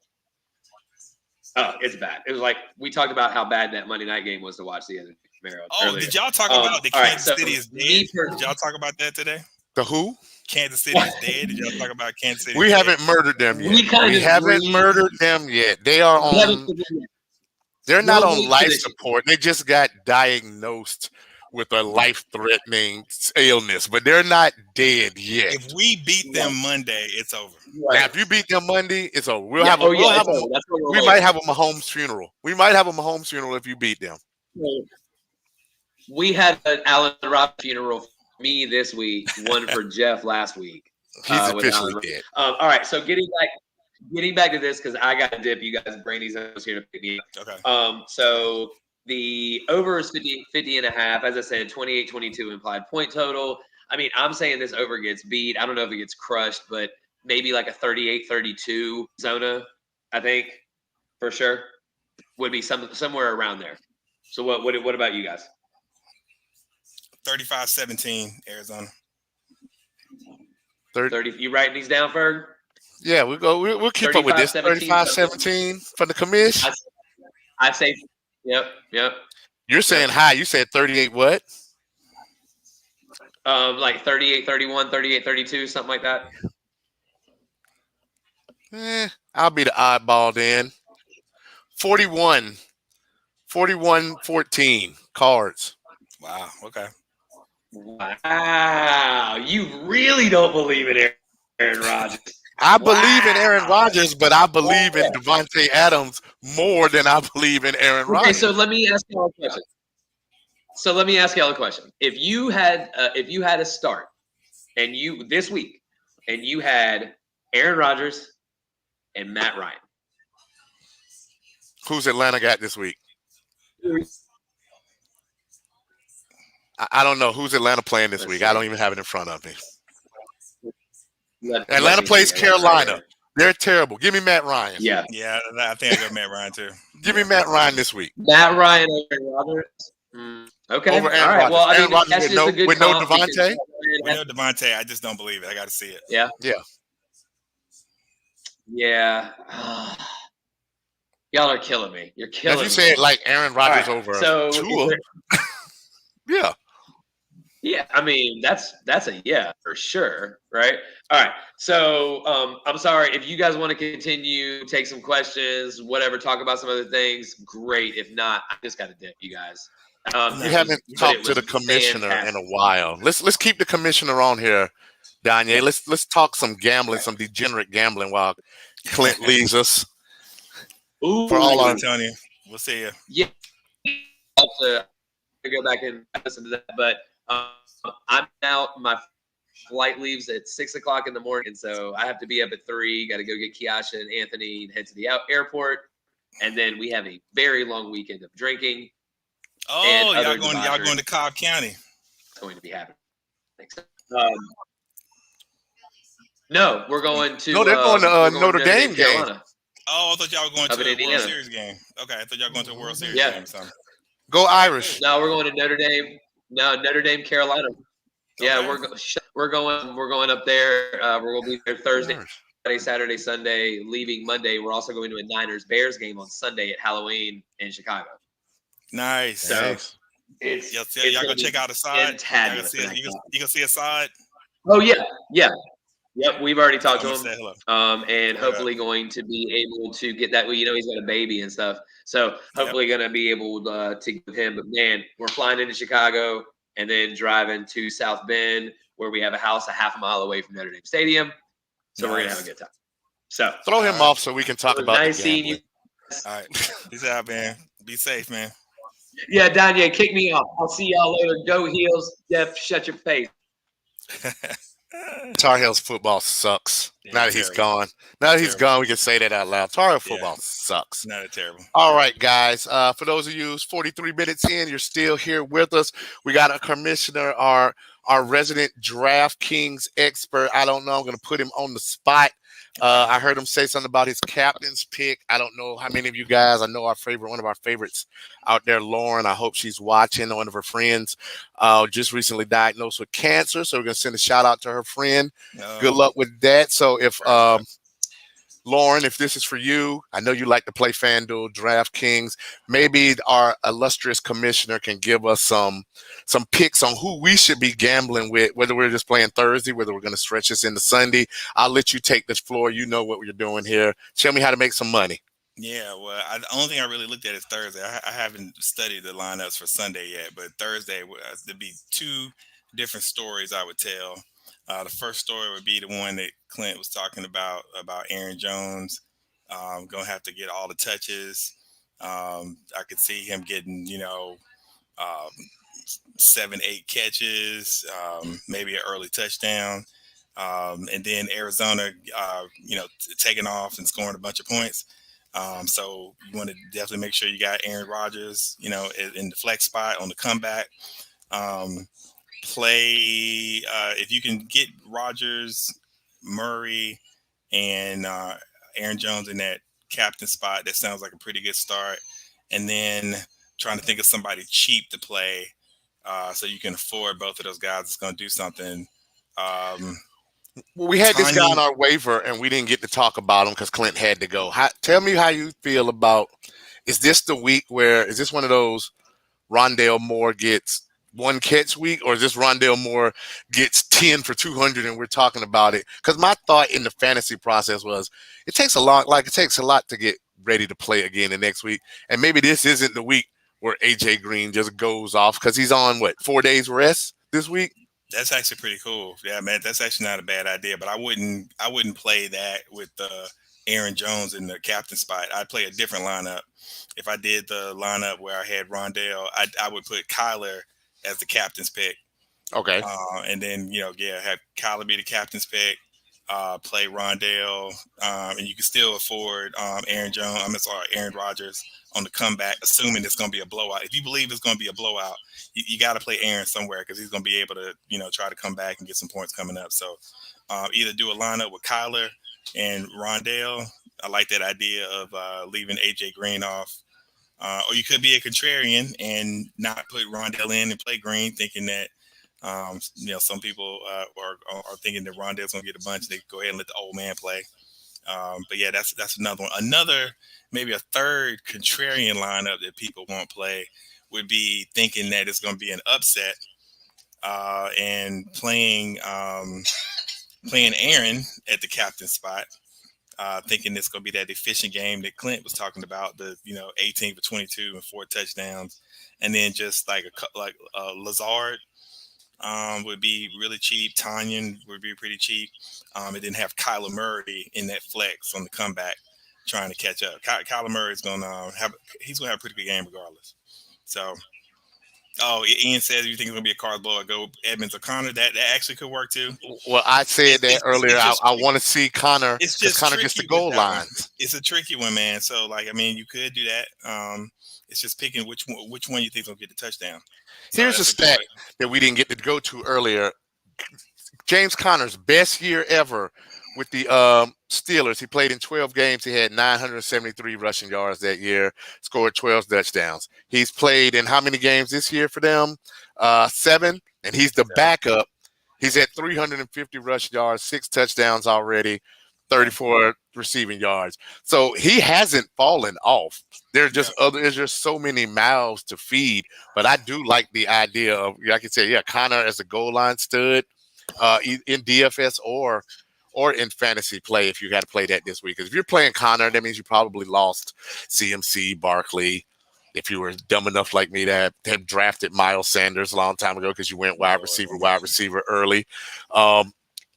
Speaker 1: bad. It was like we talked about how bad that Monday night game was to watch the other Camaro.
Speaker 3: Earlier. Did y'all talk about the Kansas City is dead? Did y'all talk about that today?
Speaker 2: The who?
Speaker 3: Kansas City is dead. Did y'all talk about Kansas City?
Speaker 2: We haven't murdered them yet. We haven't murdered them yet. They are on. They're not on life support. They just got diagnosed with a life-threatening illness, but they're not dead yet.
Speaker 3: If we beat them Monday, it's over.
Speaker 2: Now, if you beat them Monday, it's over. We might have a Mahomes funeral. We might have a Mahomes funeral if you beat them.
Speaker 1: We had an Allen Robinson funeral for me this week, one for Jeff last week.
Speaker 2: He's officially dead.
Speaker 1: All right, so getting back to this, because I got to dip. You guys, Brandy's here to pick me up.
Speaker 3: Okay.
Speaker 1: So the over is 50 and a half. As I said, 28-22 implied point total. I mean, I'm saying this over gets beat. I don't know if it gets crushed, but maybe like a 38-32 zona, I think, for sure, would be somewhere around there. So what about you guys?
Speaker 3: 35-17, Arizona.
Speaker 2: 30.
Speaker 1: You writing these down, Ferg?
Speaker 2: Yeah, we'll keep up with this. 35-17 for the commish.
Speaker 1: I say, yep.
Speaker 2: You're saying high. You said 38 what?
Speaker 1: Like 38-31, 38-32, something like that.
Speaker 2: I'll be the oddball then. 41-14 Cards.
Speaker 3: Wow. Okay.
Speaker 1: Wow. You really don't believe in Aaron Rodgers.
Speaker 2: I believe in Aaron Rodgers, but I believe in Devonte Adams more than I believe in Aaron Rodgers.
Speaker 1: Okay, so let me ask y'all a question. If you had a start and you this week and you had Aaron Rodgers and Matt Ryan.
Speaker 2: Who's Atlanta got this week? I don't know. Who's Atlanta playing this week? I don't even have it in front of me. Atlanta plays Carolina. They're terrible. Give me Matt Ryan.
Speaker 1: Yeah,
Speaker 3: I think I got Matt Ryan too.
Speaker 2: Give me Matt Ryan this week.
Speaker 1: Matt Ryan over Rodgers. Okay.
Speaker 2: Over Aaron Rodgers.
Speaker 1: Well,
Speaker 2: Aaron Rodgers with no Devontae?
Speaker 3: With no Devontae, I just don't believe it. I got to see it.
Speaker 1: Yeah. Y'all are killing me. You're killing me.
Speaker 2: As you said, like Aaron Rodgers over Tua. Yeah.
Speaker 1: Yeah, I mean that's a yeah for sure, right? All right, so I'm sorry if you guys want to continue, take some questions, whatever, talk about some other things. Great. If not, I just got to dip, you guys.
Speaker 2: We haven't talked to the commissioner in a while. Let's keep the commissioner on here, Danye. Let's talk some gambling, some degenerate gambling while Clint leaves us.
Speaker 3: Ooh, for all our Tony, we'll see you.
Speaker 1: Yeah, I'll have to go back and listen to that, but. I'm out. My flight leaves at 6:00 in the morning, so I have to be up at 3. Got to go get Kiasha and Anthony and head to the airport, and then we have a very long weekend of drinking.
Speaker 3: Oh, y'all going to Cobb County?
Speaker 1: It's going to be happening. No, we're going to.
Speaker 2: No, they're going to Notre Dame game.
Speaker 3: Oh, I thought y'all were going to a World Series game. Okay, I thought y'all were going to a World Series game or something.
Speaker 2: Go Irish.
Speaker 1: No, we're going to Notre Dame. No, Notre Dame, Carolina. Yeah, okay. We're going up there. We're going to be there Thursday, Friday, Saturday, Sunday. Leaving Monday. We're also going to a Niners Bears game on Sunday at Halloween in Chicago.
Speaker 3: Nice.
Speaker 1: So
Speaker 3: y'all gonna check out a side. You gonna see a side?
Speaker 1: Oh yeah. Yep, we've already talked to him, and hopefully going to be able to get that. You know, he's got a baby and stuff, so hopefully going to be able to get with him. But man, we're flying into Chicago and then driving to South Bend, where we have a house a half a mile away from Notre Dame Stadium. So we're gonna have a good time. So
Speaker 2: throw him off so we can talk about.
Speaker 1: Nice seeing you.
Speaker 3: All right, peace out, man. Be safe, man.
Speaker 1: Yeah, Danye, kick me off. I'll see y'all later. Go Heels. Jeff, shut your face.
Speaker 2: Tar Heels football sucks. Yeah, now that he's gone. Now that he's gone, we can say that out loud. Tar Heel football sucks.
Speaker 3: Not terrible.
Speaker 2: All right, guys. For those of you who's 43 minutes in, you're still here with us. We got a commissioner, our resident DraftKings expert. I don't know. I'm going to put him on the spot. I heard him say something about his captain's pick. I don't know how many of you guys. I know one of our favorites out there, Lauren. I hope she's watching. One of her friends just recently diagnosed with cancer, so we're gonna send a shout out to her friend. Good luck with that. So if Lauren, if this is for you, I know you like to play FanDuel, DraftKings. Maybe our illustrious commissioner can give us some picks on who we should be gambling with, whether we're just playing Thursday, whether we're going to stretch this into Sunday. I'll let you take this floor. You know what we're doing here. Show me how to make some money.
Speaker 3: Yeah, well, the only thing I really looked at is Thursday. I haven't studied the lineups for Sunday yet, but Thursday there'd be two different stories I would tell. The first story would be the one that Clint was talking about Aaron Jones gonna have to get all the touches. I could see him getting, um, 7, 8 catches, maybe an early touchdown. And then Arizona, taking off and scoring a bunch of points. So you want to definitely make sure you got Aaron Rodgers, in the flex spot on the comeback. Play if you can get Rodgers, Murray, and Aaron Jones in that captain spot. That sounds like a pretty good start. And then trying to think of somebody cheap to play, so you can afford both of those guys. It's going to do something.
Speaker 2: We had this guy on our waiver, and we didn't get to talk about him because Clint had to go. Tell me how you feel about, is this the week where, is this one of those Rondale Moore gets one catch week, or is this Rondale Moore gets 10 for 200 and we're talking about it? Because my thought in the fantasy process was it takes a lot to get ready to play again the next week. And maybe this isn't the week where AJ Green just goes off because he's on 4 days rest this week.
Speaker 3: That's actually pretty cool. Yeah, man, that's actually not a bad idea. But I wouldn't play that with Aaron Jones in the captain spot. I'd play a different lineup. If I did the lineup where I had Rondale, I would put Kyler as the captain's pick.
Speaker 2: Okay.
Speaker 3: And then have Kyler be the captain's pick. Play Rondale, and you can still afford Aaron Rodgers on the comeback, assuming it's going to be a blowout. If you believe it's going to be a blowout, you got to play Aaron somewhere because he's going to be able to, try to come back and get some points coming up. So either do a lineup with Kyler and Rondale. I like that idea of leaving AJ Green off. Or you could be a contrarian and not put Rondale in and play Green, thinking that some people are thinking that Rondale's going to get a bunch. They go ahead and let the old man play. But yeah, that's another one. Maybe a third contrarian lineup that people won't play would be thinking that it's going to be an upset and playing Aaron at the captain spot, thinking it's going to be that efficient game that Clint was talking about, the 18 for 22 and 4 touchdowns, and then just like Lazard. Would be really cheap. Tanyan would be pretty cheap. And then have Kyler Murray in that flex on the comeback, trying to catch up. Kyler Murray is going to have a pretty good game regardless. So, Ian says you think it's going to be a card blow. Go Edmonds or Connor. That actually could work too.
Speaker 2: Well, I said that earlier. I want to see Connor.
Speaker 3: It's just
Speaker 2: Connor gets the goal lines.
Speaker 3: It's a tricky one, man. So, you could do that. It's just picking which one you think is going to get the touchdown. So
Speaker 2: here's a stat that we didn't get to go to earlier. James Conner's best year ever with the Steelers. He played in 12 games. He had 973 rushing yards that year, scored 12 touchdowns. He's played in how many games this year for them? 7, and he's the backup. He's at 350 rushing yards, 6 touchdowns already, 34 receiving yards. So he hasn't fallen off. There's just so many mouths to feed. But I do like the idea of, like I said, Connor as a goal line stud in DFS or in fantasy play if you got to play that this week. Because if you're playing Connor, that means you probably lost CMC, Barkley. If you were dumb enough like me to have drafted Miles Sanders a long time ago because you went wide receiver early.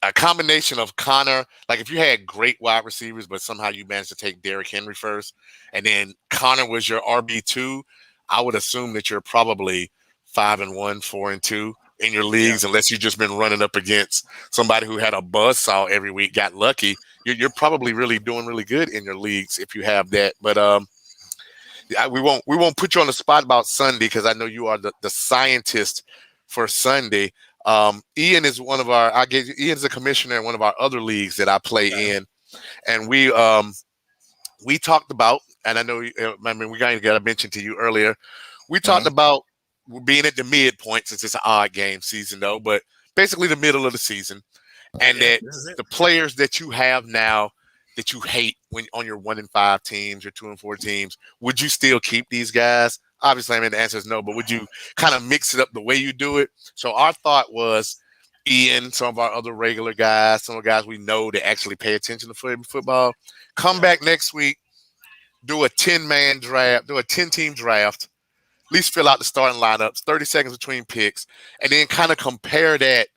Speaker 2: A combination of Connor, like if you had great wide receivers, but somehow you managed to take Derrick Henry first, and then Connor was your RB2, I would assume that you're probably 5-1, 4-2 in your leagues, unless you've just been running up against somebody who had a buzzsaw every week, got lucky. You're probably really doing really good in your leagues if you have that. But we won't put you on the spot about Sunday because I know you are the scientist for Sunday. Ian is Ian's a commissioner in one of our other leagues that I play in, and we talked about, and I know we got to mention to you earlier. We talked about being at the midpoint since it's an odd game season though, but basically the middle of the season, and that the players that you have now that you hate when on your 1-5 teams, your 2-4 teams, would you still keep these guys? Obviously, the answer is no, but would you kind of mix it up the way you do it? So our thought was Ian, some of our other regular guys, some of the guys we know that actually pay attention to football, come back next week, do a 10-man draft, do a 10-team draft, at least fill out the starting lineups, 30 seconds between picks, and then kind of compare that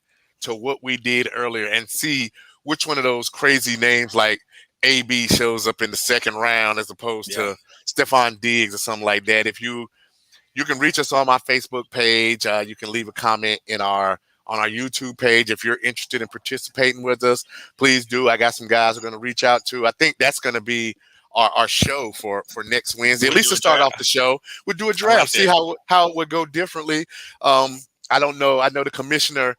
Speaker 2: to what we did earlier and see which one of those crazy names like AB shows up in the second round as opposed to Stephon Diggs or something like that. If you can reach us on my Facebook page, you can leave a comment on our YouTube page. If you're interested in participating with us, please do. I got some guys we're going to reach out to. I think that's going to be our show for next Wednesday. At least to start off the show, we'll do a draft, see how it would go differently. I don't know. I know the commissioner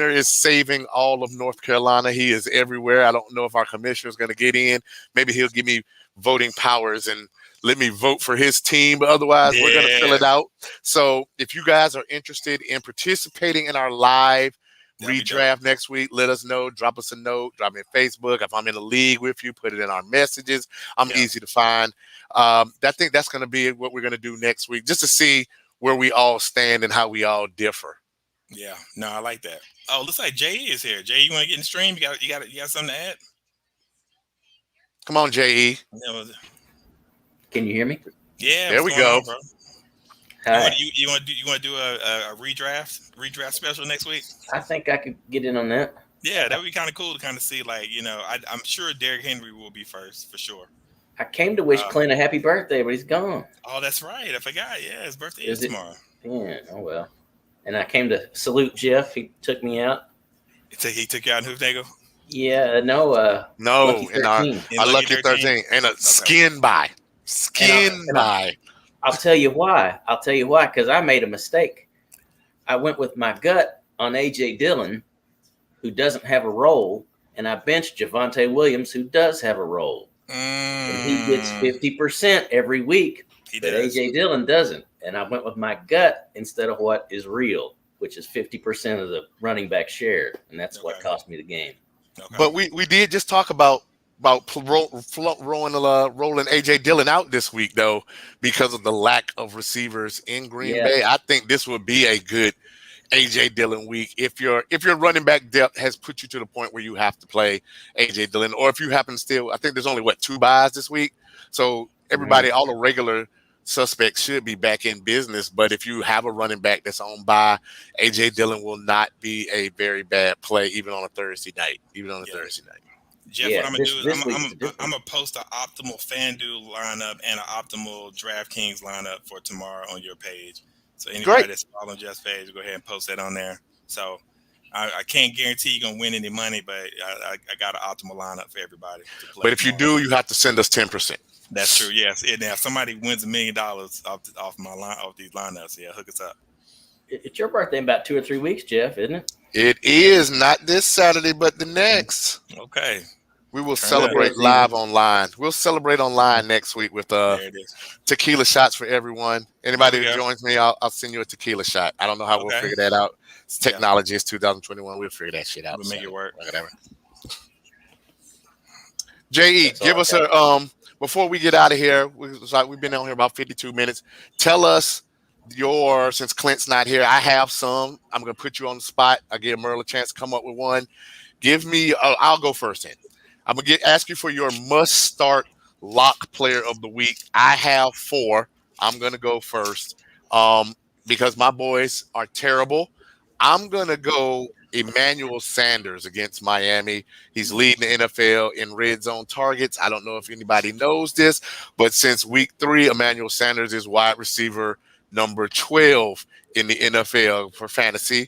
Speaker 2: is saving all of North Carolina. He is everywhere. I don't know if our commissioner is going to get in. Maybe he'll give me voting powers and let me vote for his team. But otherwise, we're going to fill it out. So if you guys are interested in participating in our live redraft next week, let us know. Drop us a note. Drop me on Facebook. If I'm in a league with you, put it in our messages. I'm easy to find. I think that's going to be what we're going to do next week, just to see where we all stand and how we all differ.
Speaker 3: Yeah, no, I like that. Oh, looks like Jay is here. Jay, you want to get in the stream? You got something to add?
Speaker 2: Come on, J.E.
Speaker 4: Can you hear me?
Speaker 3: Yeah,
Speaker 2: there we go.
Speaker 3: On, bro?
Speaker 4: Hi.
Speaker 3: You want to do a redraft special next week?
Speaker 4: I think I could get in on that.
Speaker 3: Yeah, that would be kind of cool to kind of see, like, I'm sure Derrick Henry will be first for sure.
Speaker 4: I came to wish Clint a happy birthday, but he's gone.
Speaker 3: Oh, that's right. I forgot. Yeah, his birthday is tomorrow.
Speaker 4: Yeah. Oh well. And I came to salute Jeff. He took me out.
Speaker 3: He took you out in Hoofnagel?
Speaker 4: Yeah. No.
Speaker 2: In our Lucky 13 and a skin by.
Speaker 4: I'll tell you why. Because I made a mistake. I went with my gut on A.J. Dillon, who doesn't have a role, and I benched Javonte Williams, who does have a role. And he gets 50% every week, but A.J. Dillon doesn't. And I went with my gut instead of what is real, which is 50% of the running back share, and that's what cost me the game.
Speaker 2: Okay. But we did just talk about rolling A.J. Dillon out this week, though, because of the lack of receivers in Green Bay. I think this would be a good A.J. Dillon week if your running back depth has put you to the point where you have to play A.J. Dillon, or if you happen to still, I think there's only 2 buys this week, so everybody, all the regular suspects should be back in business. But if you have a running back that's on bye, A.J. Dillon will not be a very bad play even on a Thursday night.
Speaker 3: Jeff, what I'm gonna do is I'm gonna post an optimal FanDuel lineup and an optimal DraftKings lineup for tomorrow on your page. So anybody that's following Jeff's page, go ahead and post that on there. So I can't guarantee you're gonna win any money, but I got an optimal lineup for everybody to play.
Speaker 2: But if you do, you have to send us 10%.
Speaker 3: That's true. Yes. Now, if somebody wins $1 million off these lineups, hook us up.
Speaker 4: It's your birthday in about 2 or 3 weeks, Jeff, isn't it?
Speaker 2: It is not this Saturday, but the next.
Speaker 3: Okay.
Speaker 2: We will celebrate live online. We'll celebrate online next week with tequila shots for everyone. Anybody who joins me, I'll send you a tequila shot. I don't know how we'll figure that out. It's technology. It's 2021. We'll figure that shit out.
Speaker 3: We'll make it work.
Speaker 2: Whatever. J.E., give us before we get out of here, we've been on here about 52 minutes. Tell us since Clint's not here, I have some. I'm going to put you on the spot. I'll give Merle a chance to come up with one. Give me, I'll go first then. I'm going to ask you for your must-start lock player of the week. I have 4. I'm going to go first because my boys are terrible. I'm going to go Emmanuel Sanders against Miami. He's leading the NFL in red zone targets. I don't know if anybody knows this, but since week 3, Emmanuel Sanders is wide receiver number 12 in the NFL for fantasy.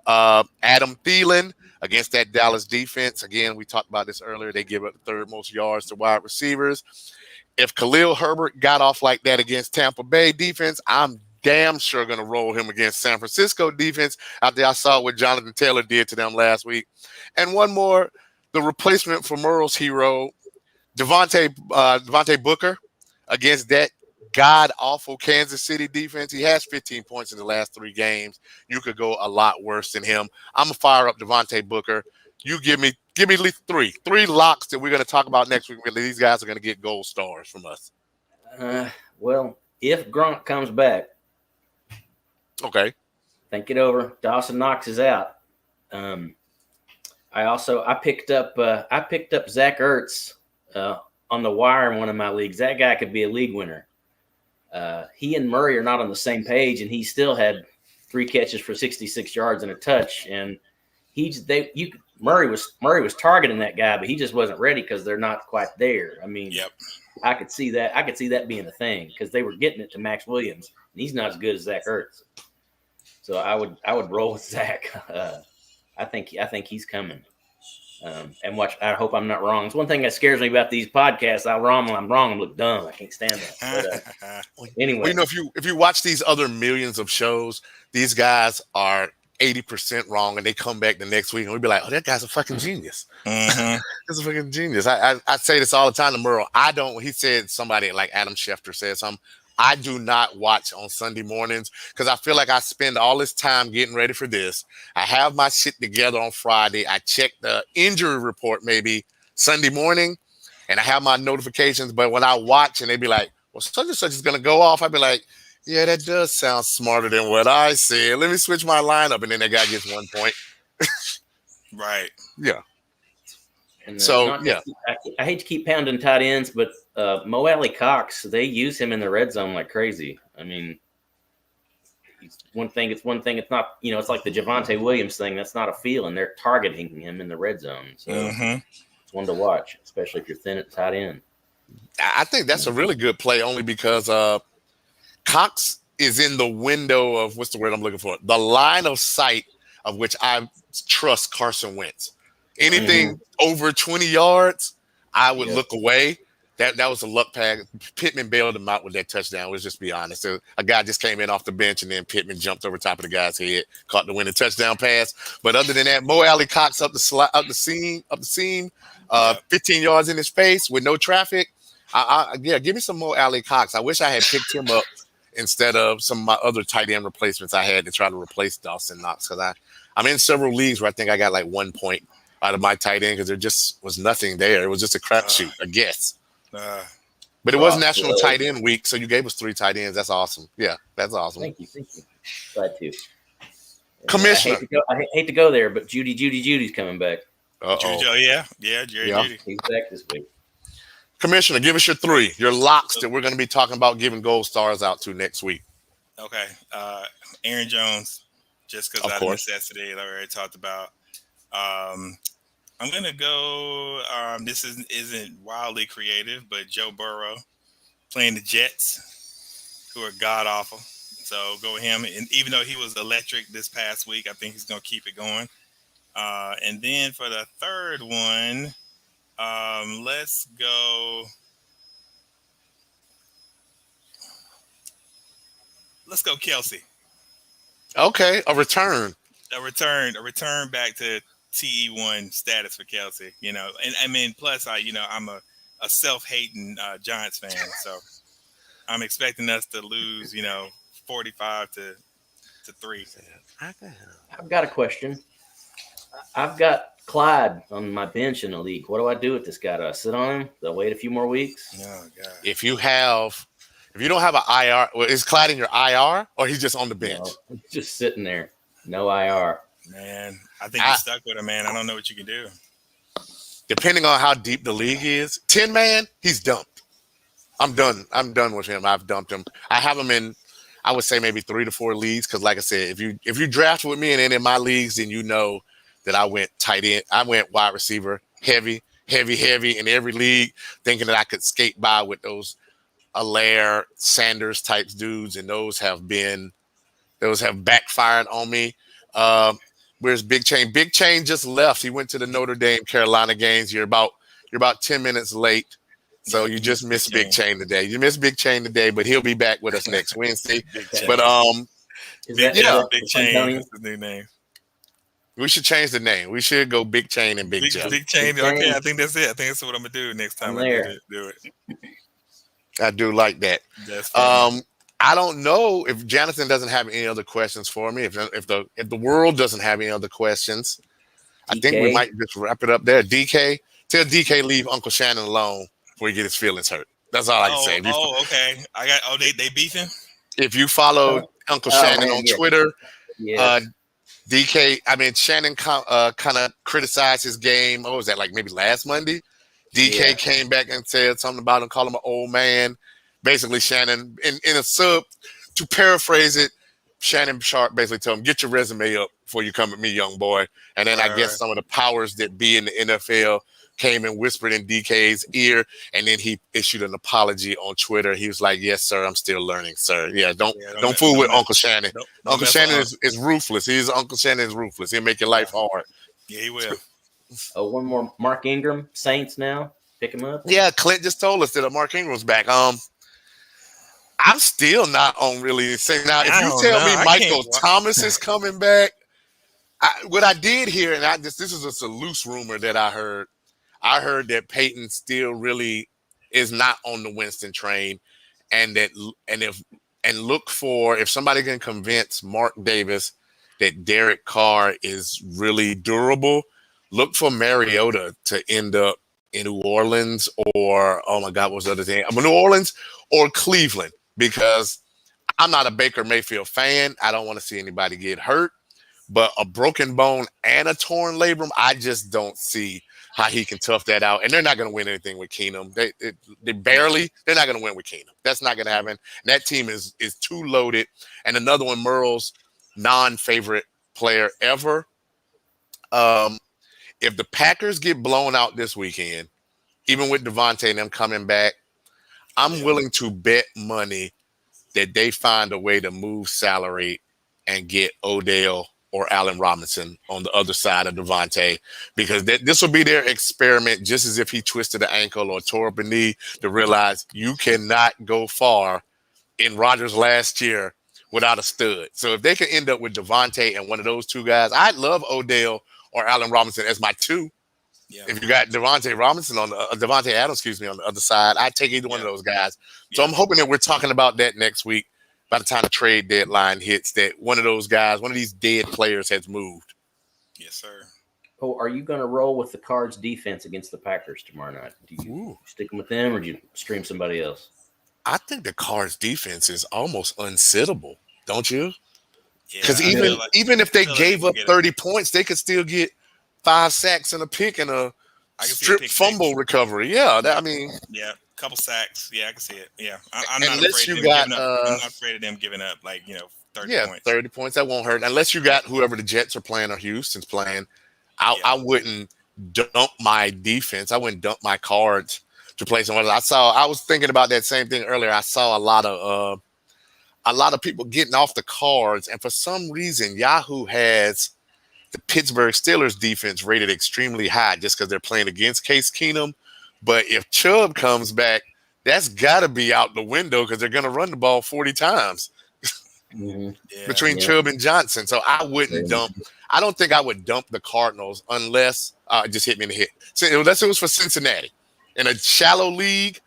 Speaker 2: Adam Thielen against that Dallas defense. Again, we talked about this earlier. They give up the 3rd most yards to wide receivers. If Khalil Herbert got off like that against Tampa Bay defense, I'm damn sure going to roll him against San Francisco defense after I saw what Jonathan Taylor did to them last week. And one more, the replacement for Merle's hero, Devonte Booker against that god-awful Kansas City defense. He has 15 points in the last 3 games. You could go a lot worse than him. I'm going to fire up Devonte Booker. You give me at least 3 locks that we're going to talk about next week. Really, these guys are going to get gold stars from us.
Speaker 4: Well, if Gronk comes back,
Speaker 2: okay,
Speaker 4: think it over. Dawson Knox is out. I picked up Zack Ertz on on the wire in one of my leagues. That guy could be a league winner. He and Murray are not on the same page, and he still had 3 catches for 66 yards and a touch. And Murray was targeting that guy, but he just wasn't ready because they're not quite there. I mean,
Speaker 3: yep.
Speaker 4: I could see that. I could see that being a thing because they were getting it to Max Williams, and he's not as good as Zack Ertz. So I would roll with Zach. I think he's coming. And watch. I hope I'm not wrong. It's one thing that scares me about these podcasts. I'm wrong. I look dumb. I can't stand that. But, anyway,
Speaker 2: well, you know, if you watch these other millions of shows, these guys are 80% wrong, and they come back the next week, and we'd be like, "Oh, that guy's a fucking genius."
Speaker 3: Mm-hmm.
Speaker 2: He's a fucking genius. I say this all the time to Merle. He said, somebody like Adam Schefter said something. I do not watch on Sunday mornings because I feel like I spend all this time getting ready for this. I have my shit together on Friday. I check the injury report maybe Sunday morning, and I have my notifications. But when I watch and they be like, well, such and such is going to go off, I'd be like, yeah, that does sound smarter than what I said. Let me switch my lineup. And then that guy gets 1 point.
Speaker 3: Right.
Speaker 2: Yeah.
Speaker 4: And,
Speaker 2: so, yeah.
Speaker 4: I hate to keep pounding tight ends, but Mo Alley Cox, they use him in the red zone like crazy. I mean, it's one thing. It's one-thing. It's not, it's like the Devonte Williams thing. That's not a feeling. They're targeting him in the red zone. So it's one to watch, especially if you're thin at tight end.
Speaker 2: I think that's a really good play only because Cox is in the window of, what's the word I'm looking for? The line of sight of which I trust Carson Wentz. Anything over 20 yards, I would look away. That was a luck pack. Pittman bailed him out with that touchdown. Let's just be honest. A guy just came in off the bench, and then Pittman jumped over top of the guy's head, caught the winning touchdown pass. But other than that, Mo Alley Cox up the seam, 15 yards in his face with no traffic. Give me some Mo Alley Cox. I wish I had picked him up instead of some of my other tight end replacements I had to try to replace Dawson Knox, because I'm in several leagues where I think I got like 1 point out of my tight end because there just was nothing there. It was just a crapshoot, I guess. But it was National Tight End Week, so you gave us 3 tight ends. That's awesome. Yeah, that's awesome.
Speaker 4: Thank you. Glad to.
Speaker 2: Commissioner.
Speaker 4: I hate to go there, but Judy's coming back.
Speaker 3: Yeah, Judy.
Speaker 4: He's back this week.
Speaker 2: Commissioner, give us your 3, your locks that we're going to be talking about giving gold stars out to next week.
Speaker 3: Okay. Aaron Jones, just because out of necessity, I already talked about. I'm going to go, this isn't wildly creative, but Joe Burrow playing the Jets, who are god-awful. So go with him. And even though he was electric this past week, I think he's going to keep it going. And then for the third one, let's go Kelsey.
Speaker 2: Okay, a return
Speaker 3: back to TE1 status for Kelsey, and I mean, plus I'm a self-hating Giants fan, so I'm expecting us to lose, 45 to 3.
Speaker 4: I've got a question. I've got Clyde on my bench in the league. What do I do with this guy? Do I sit on him? Do I wait a few more weeks?
Speaker 3: Oh God.
Speaker 2: If you don't have an IR, is Clyde in your IR or he's just on the bench?
Speaker 4: No, just sitting there. No IR.
Speaker 3: Man, I think you're stuck with him, man. I don't know what you can do.
Speaker 2: Depending on how deep the league is, 10-man, he's dumped. I'm done. I'm done with him. I've dumped him. I have him in, I would say maybe 3 to 4 leagues. Because like I said, if you draft with me and in my leagues, then you know that I went tight end. I went wide receiver, heavy in every league, thinking that I could skate by with those Allaire, Sanders type dudes, and those have backfired on me. Where's Big Chain? Big Chain just left. He went to the Notre Dame Carolina games. You're about 10 minutes late. So you just missed Big Chain today. You missed Big Chain today, but he'll be back with us next Wednesday. But
Speaker 3: Big Chain is the new name.
Speaker 2: We should change the name. We should go Big Chain and Big Jeff.
Speaker 3: Big Chain. Okay, I think that's it. I think that's what I'm gonna do next time I do it.
Speaker 2: I do like that.
Speaker 3: That's funny.
Speaker 2: I don't know if Jonathan doesn't have any other questions for me. If the world doesn't have any other questions, I think we might just wrap it up there. DK, tell DK leave Uncle Shannon alone before he get his feelings hurt. That's all I can say.
Speaker 3: Okay. They beefing?
Speaker 2: If you follow Uncle Shannon on Twitter, DK, Shannon kind of criticized his game. What was that, like maybe last Monday? DK came back and said something about him, called him an old man. Basically, Shannon, in a sub, to paraphrase it, Shannon Sharp basically told him, get your resume up before you come at me, young boy. And then I guess some of the powers that be in the NFL came and whispered in DK's ear, and then he issued an apology on Twitter. He was like, yes, sir, I'm still learning, sir. Yeah, don't fool with Uncle Shannon. Uncle Shannon is ruthless. Uncle Shannon is ruthless. He'll make your life hard.
Speaker 3: Yeah, he will.
Speaker 4: Oh, one more. Mark Ingram, Saints now. Pick him up.
Speaker 2: Yeah, Clint just told us that Mark Ingram's back. I'm still not on really saying now. If you tell me Michael Thomas is coming back, what I did hear, and this is a loose rumor that I heard. I heard that Peyton still really is not on the Winston train, and look for if somebody can convince Mark Davis that Derek Carr is really durable. Look for Mariota to end up in New Orleans or oh my God, what's the other thing? New Orleans or Cleveland, because I'm not a Baker Mayfield fan. I don't want to see anybody get hurt, but a broken bone and a torn labrum, I just don't see how he can tough that out. And they're not going to win anything with Keenum. They're not going to win with Keenum. That's not going to happen. And that team is too loaded. And another one, Merle's non-favorite player ever. If the Packers get blown out this weekend, even with Devontae and them coming back, I'm willing to bet money that they find a way to move salary and get Odell or Allen Robinson on the other side of Devontae, because this will be their experiment, just as if he twisted an ankle or tore up a knee, to realize you cannot go far in Rodgers last year without a stud. So if they can end up with Devontae and one of those two guys, I'd love Odell or Allen Robinson as my two. Yeah. If you got Devonte Adams, on the other side, I'd take either one of those guys. So I'm hoping that we're talking about that next week. By the time the trade deadline hits, that one of those guys, one of these dead players has moved.
Speaker 3: Yes, sir.
Speaker 4: Oh, are you going to roll with the Cards defense against the Packers tomorrow night? Do you stick with them or do you stream somebody else?
Speaker 2: I think the Cards defense is almost unsittable, don't you? Because
Speaker 3: yeah,
Speaker 2: even if they gave up 30 points, they could still get 5 sacks and a pick and a strip fumble recovery. Yeah,
Speaker 3: a couple sacks. Yeah, I can see it. Yeah, I'm not afraid of them giving up 30 points.
Speaker 2: Yeah, 30 points, that won't hurt. Unless you got whoever the Jets are playing or Houston's playing, I wouldn't dump my defense. I wouldn't dump my Cards to play someone else. I was thinking about that same thing earlier. I saw a lot of people getting off the Cards, and for some reason, Yahoo has the Pittsburgh Steelers defense rated extremely high just because they're playing against Case Keenum. But if Chubb comes back, that's got to be out the window because they're going to run the ball 40 times between Chubb and Johnson. So I wouldn't dump. I don't think I would dump the Cardinals unless it just hit me in the head. So unless it was for Cincinnati. In a shallow league,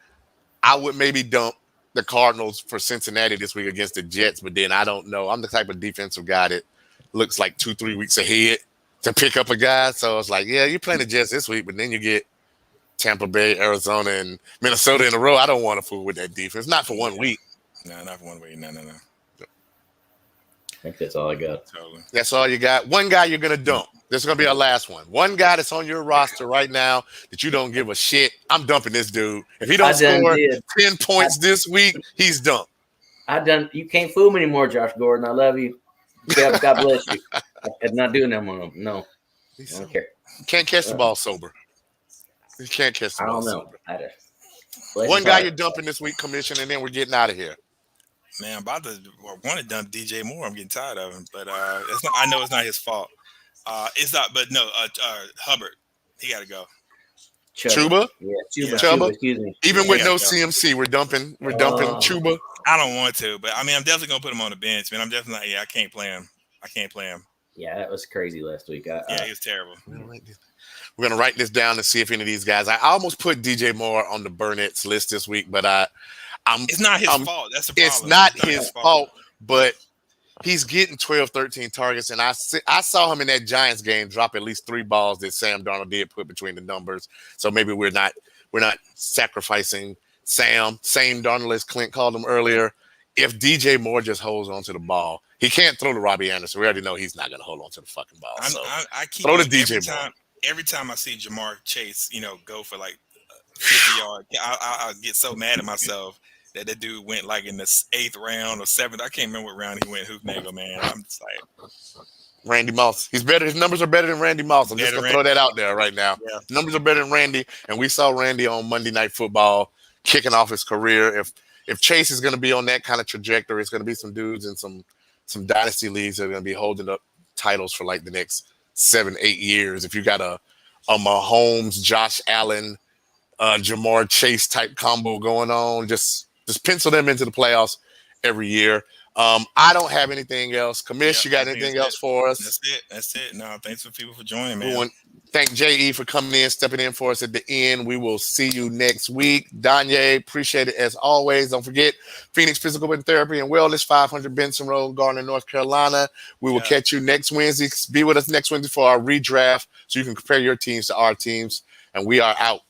Speaker 2: I would maybe dump the Cardinals for Cincinnati this week against the Jets. But then I don't know. I'm the type of defensive guy that looks like 2-3 weeks ahead to pick up a guy. So it's like, yeah, you're playing the Jets this week, but then you get Tampa Bay, Arizona, and Minnesota in a row. I don't want to fool with that defense. Not for 1 week.
Speaker 3: No, not for 1 week. No.
Speaker 4: I think that's all I got.
Speaker 3: Totally.
Speaker 2: That's all you got. One guy you're going to dump. This is going to be our last one. One guy that's on your roster right now that you don't give a shit. I'm dumping this dude. If he don't score 10 points this week, he's dumped.
Speaker 4: You can't fool me anymore, Josh Gordon. I love you. God bless you. I'm not doing that one. No. I don't care.
Speaker 2: You can't catch the ball sober. You can't catch the ball sober. One guy you're dumping this week, Commission, and then we're getting out of here.
Speaker 3: Man, I want to dump DJ Moore. I'm getting tired of him, but I know it's not his fault. It's not, but no, Hubbard, he got to go.
Speaker 2: Chuba?
Speaker 4: Yeah,
Speaker 2: Chuba.
Speaker 4: Excuse me.
Speaker 2: Even with no CMC, we're dumping Chuba.
Speaker 3: I don't want to, but I'm definitely gonna put him on the bench, man. I'm definitely I can't play him.
Speaker 4: Yeah, that was crazy last week.
Speaker 3: He was terrible.
Speaker 2: We're gonna write this down to see if any of these guys. I almost put DJ Moore on the Burnett's list this week, but
Speaker 3: it's not his fault. That's the problem.
Speaker 2: It's not his fault, but he's getting 12, 13 targets, and I saw him in that Giants game drop at least 3 balls that Sam Darnold did put between the numbers. So maybe we're not sacrificing Sam Darnold, as Clint called him earlier. If DJ Moore just holds on to the ball, he can't throw to Robbie Anderson. We already know he's not going to hold on to the fucking ball. So
Speaker 3: I keep
Speaker 2: throw to DJ Moore.
Speaker 3: Every time I see Jamar Chase, go for like 50 yard. I get so mad at myself that dude went like in the 8th round or 7th. I can't remember what round he went. Hoofnagel, man. I'm just like
Speaker 2: Randy Moss. He's better. His numbers are better than Randy Moss. I'm just gonna throw that out there right now.
Speaker 3: Yeah.
Speaker 2: Numbers are better than Randy, and we saw Randy on Monday Night Football kicking off his career. If Chase is gonna be on that kind of trajectory, it's gonna be some dudes in some dynasty leagues that are gonna be holding up titles for like the next 7-8 years. If you got a Mahomes, Josh Allen, Jamar Chase type combo going on, just pencil them into the playoffs every year. I don't have anything else. Commish, you got anything else for us?
Speaker 3: That's it. No, thanks for people for joining, man.
Speaker 2: Thank J.E. for coming in, stepping in for us at the end. We will see you next week. Danye, appreciate it as always. Don't forget, Phoenix Physical Therapy and Wellness, 500 Benson Road, Garner, North Carolina. We will catch you next Wednesday. Be with us next Wednesday for our redraft so you can compare your teams to our teams. And we are out.